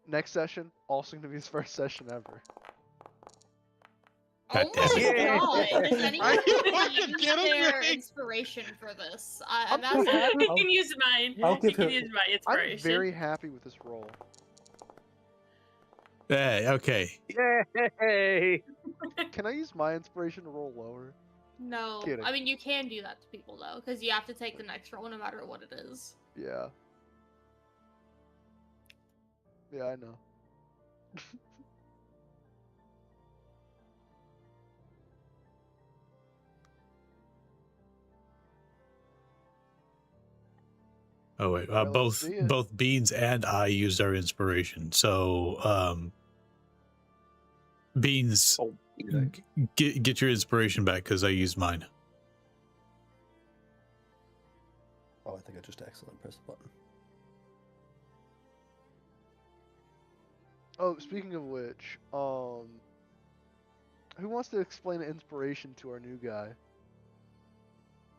Next session, also going to be his first session ever. God Oh my damn it. god! Does anyone Are you want to fucking use kidding their me? inspiration for this? I'm I'm pretty asking. happy. You can use mine. I'll You give can him- use my I'm inspiration. very happy with this roll. Hey, okay. Yay! Can I use my inspiration to roll lower? No, Kidding. I mean you can do that to people though, because you have to take the next roll no matter what it is. Yeah. Yeah, I know. Oh wait, All right, let's both see it. both Beans and I used our inspiration. So Beans, Oh, you get your inspiration back because I used mine. Oh, I think I just accidentally pressed the button. Oh, speaking of which, who wants to explain inspiration to our new guy?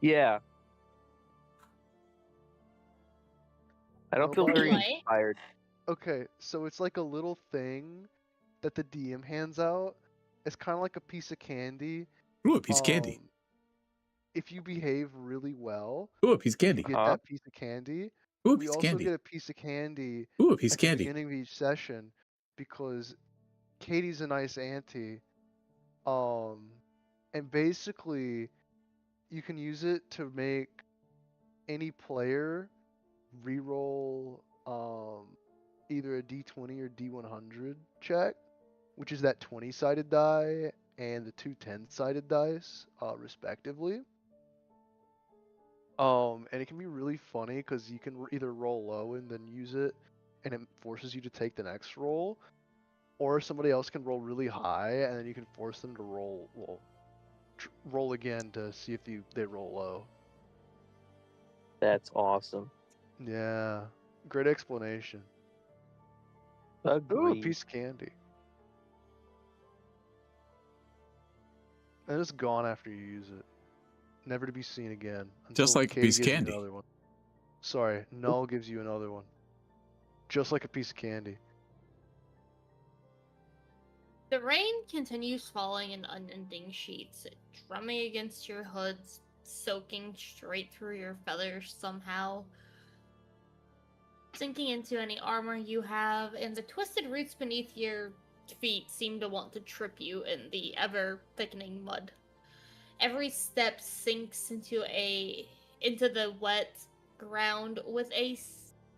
Yeah. I don't feel very Anyway. inspired. Okay, so it's like a little thing that the DM hands out. It's kind of like a piece of candy. Ooh, a piece of candy. If you behave really well, Ooh, a piece of you candy. get Uh-huh. that piece of candy. Ooh, a We piece of also candy. get a piece of candy Ooh, a piece at of the candy. beginning of each session because Katie's a nice auntie. And basically, you can use it to make any player reroll either a D20 or D100 check, which is that 20-sided die and the two 10-sided dice, respectively. And it can be really funny because you can either roll low and then use it, and it forces you to take the next roll, or somebody else can roll really high, and then you can force them to roll again to see if they roll low. That's awesome. Yeah, great explanation. Ooh, a Agreed. piece of candy. And it's gone after you use it, never to be seen again. Just until like a Katie piece of gives you candy. Another one. Sorry, Null gives you another one. Just like a piece of candy. The rain continues falling in unending sheets, drumming against your hoods, soaking straight through your feathers somehow, sinking into any armor you have, and the twisted roots beneath your feet seem to want to trip you in the ever thickening mud. Every step sinks into the wet ground with a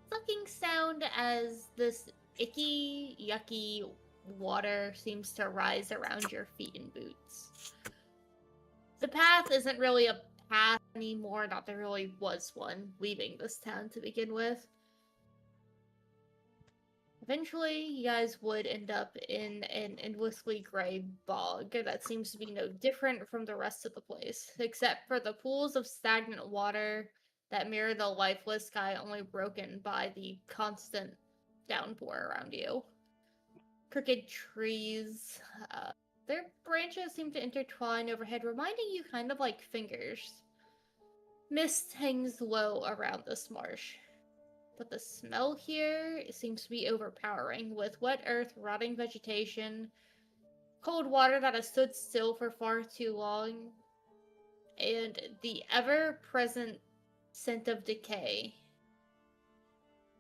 sucking sound as this icky, yucky water seems to rise around your feet and boots. The path isn't really a path anymore, not there really was one leaving this town to begin with. Eventually, you guys would end up in an endlessly gray bog that seems to be no different from the rest of the place, except for the pools of stagnant water that mirror the lifeless sky, only broken by the constant downpour around you. Crooked trees, their branches seem to intertwine overhead, reminding you kind of like fingers. Mist hangs low around this marsh. But the smell here seems to be overpowering, with wet earth, rotting vegetation, cold water that has stood still for far too long, and the ever-present scent of decay.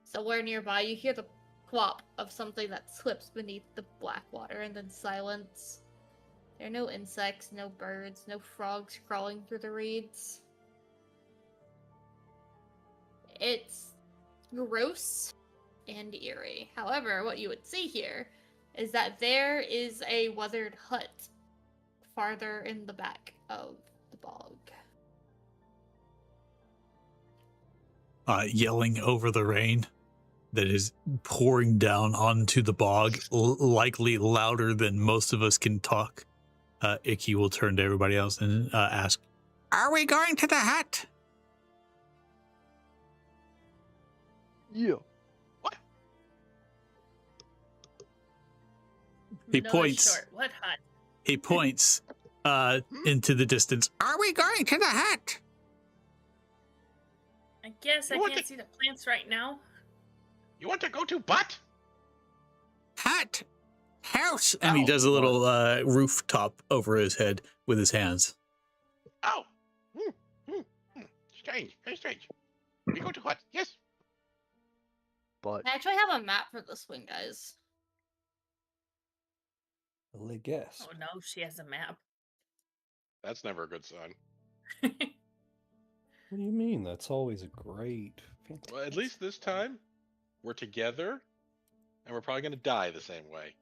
Somewhere nearby, you hear the plop of something that slips beneath the black water, and then silence. There are no insects, no birds, no frogs crawling through the reeds. It's gross and eerie. However, what you would see here is that there is a weathered hut farther in the back of the bog. Yelling over the rain that is pouring down onto the bog, likely louder than most of us can talk. Icky will turn to everybody else and ask, Are we going to the hut? Yeah. He No, points. Short. What hut? He points into the distance. Are we going to the hut? I guess I You want can't to- see the plants right now. You want to go to butt? Hut? House? And he Ow. does a little rooftop over his head with his hands. Oh. Strange. Very strange. We go to what? Yes. But I actually have a map for this one, guys. Well, I guess. Oh no, she has a map. That's never a good sign. What do you mean? That's always a great. Fantastic. Well, at least this time, we're together, and we're probably going to die the same way.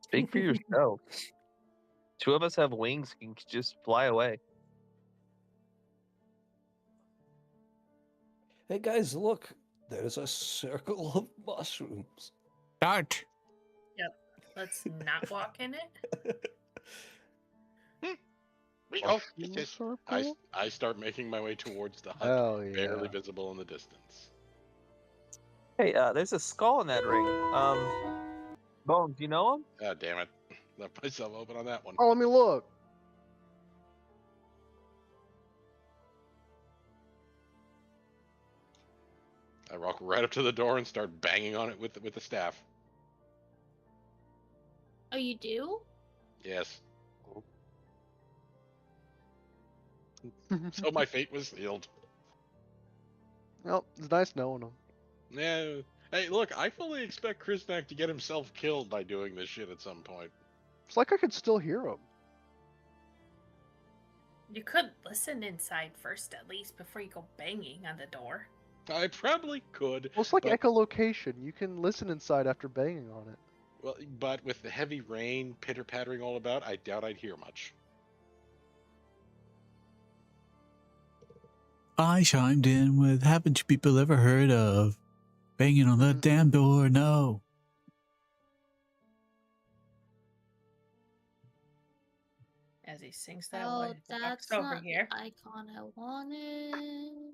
Speak for yourself. Two of us have wings and can just fly away. Hey guys, look! There's a circle of mushrooms. Start. Let's not walk in it. We A go. fuel Yes, circle? I start making my way towards the hut, Hell yeah. barely visible in the distance. Hey, there's a skull in that ring. Bones, you know him? Ah, damn it. Left myself open on that one. Oh, let me look. I walk right up to the door and start banging on it with the staff. Oh, you do? Yes. So my fate was sealed. Well, it's nice knowing them. Yeah. Hey, look, I fully expect Krisnak to get himself killed by doing this shit at some point. It's like I could still hear them. You could listen inside first, at least, before you go banging on the door. I probably could. Well, it's like but, echolocation. You can listen inside after banging on it. well, but with the heavy rain pitter-pattering all about, I doubt I'd hear much. I chimed in with, haven't you people ever heard of banging on the damn door? No. As he sings that Oh, one, that's over not here. the icon I wanted.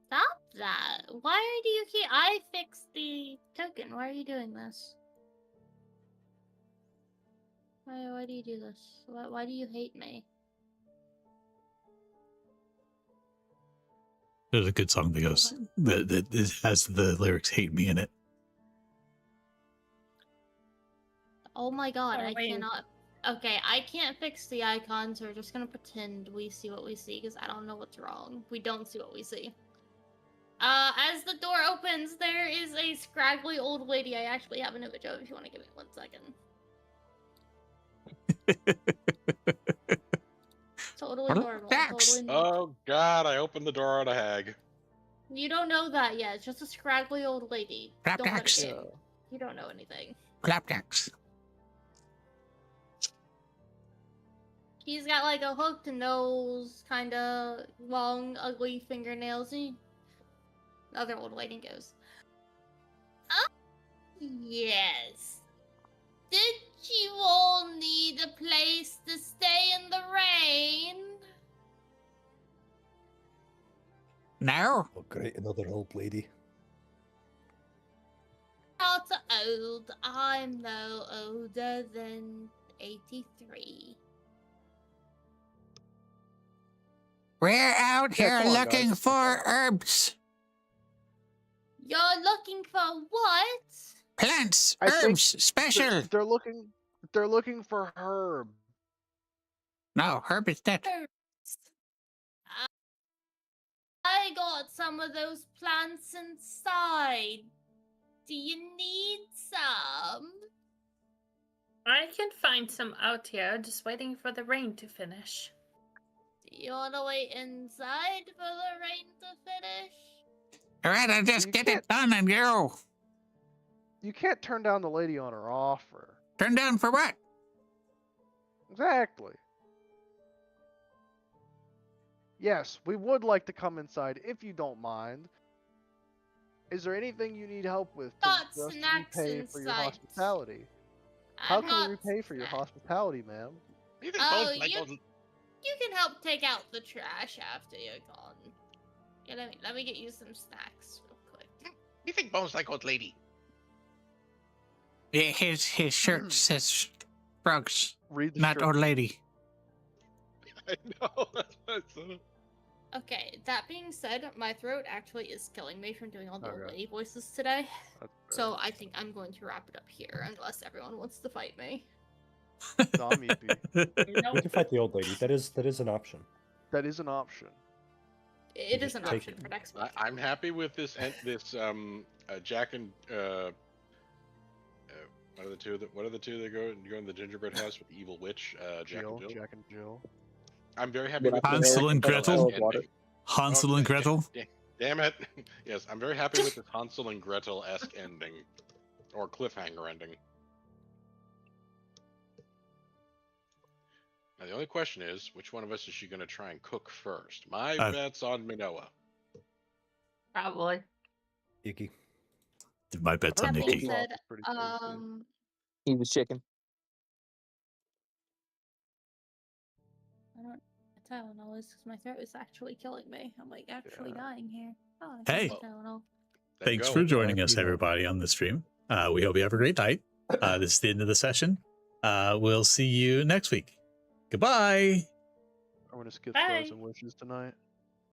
Stop that. Why do you keep... I fixed the token. Why are you doing this? Why do you do this? Why do you hate me? There's a good song that goes that has the lyrics "Hate Me" in it. Oh my god, Oh, I wait. cannot. Okay, I can't fix the icons, so we're just gonna pretend we see what we see, because I don't know what's wrong. We don't see what we see. As the door opens, there is a scraggly old lady I actually have an image of, if you want to give me 1 second. Totally normal, totally normal. Oh God! I opened the door on a hag. You don't know that yet, it's just a scraggly old lady. Don't let Flapjacks. it in. You don't know anything. Flapjacks. He's got like a hooked nose, kinda long, ugly fingernails. And the other old lady goes, "Oh, yes. Did you all need a place to stay in the rain?" No. Oh, great, another old lady. Not old. I'm no older than 83. We're out Yeah, here come on, looking guys. for herbs. You're looking for what? Plants. I think Herbs. Special. They're looking for Herb. No, herb is dead. Herbs. I got some of those plants inside. Do you need some? I can find some out here, just waiting for the rain to finish. Do you want to wait inside for the rain to finish? All right, I'll just You get can't- it done and go. You can't turn down the lady on her offer. Turn down for what? Exactly. Yes, we would like to come inside if you don't mind. Is there anything you need help with to Got just snacks repay for your inside. hospitality? How I've can we got repay for your snacks. hospitality, ma'am? You think Oh, bones like you- old- You can help take out the trash after you're gone. Yeah, let me get you some snacks real quick. You think bones like old lady? Yeah, his shirt says frogs, Read the not shirt. old lady. I know. That's what I said. Okay, that being said, my throat actually is killing me from doing all the old Okay. lady voices today. That's So I think I'm going to wrap it up here, unless everyone wants to fight me. No, I'm EP. We can fight the old lady. That is an option. That is an option. It is just an take option it. for next week. I'm happy with this. Jack and what are the two that go in the gingerbread house with the evil witch? Jack and Jill. Jack and Jill. I'm very happy with Hansel this and Gretel? ending. Hansel and Gretel. Damn it! Yes, I'm very happy with this Hansel and Gretel-esque ending, or cliffhanger ending. Now the only question is, which one of us is she going to try and cook first? My bet's on Minoa. Probably. Iggy. My bet's on That being Nikki. said, Pretty tasty. He was chicken. I don't Tylenol is because my throat is actually killing me. I'm like actually Yeah. dying here. Oh, Hey. Tylenol. There you Thanks go. for joining us, you know. everybody, on the stream. We hope you have a great night. This is the end of the session. We'll see you next week. Goodbye. I'm gonna skip Bye. Frozen Wishes tonight.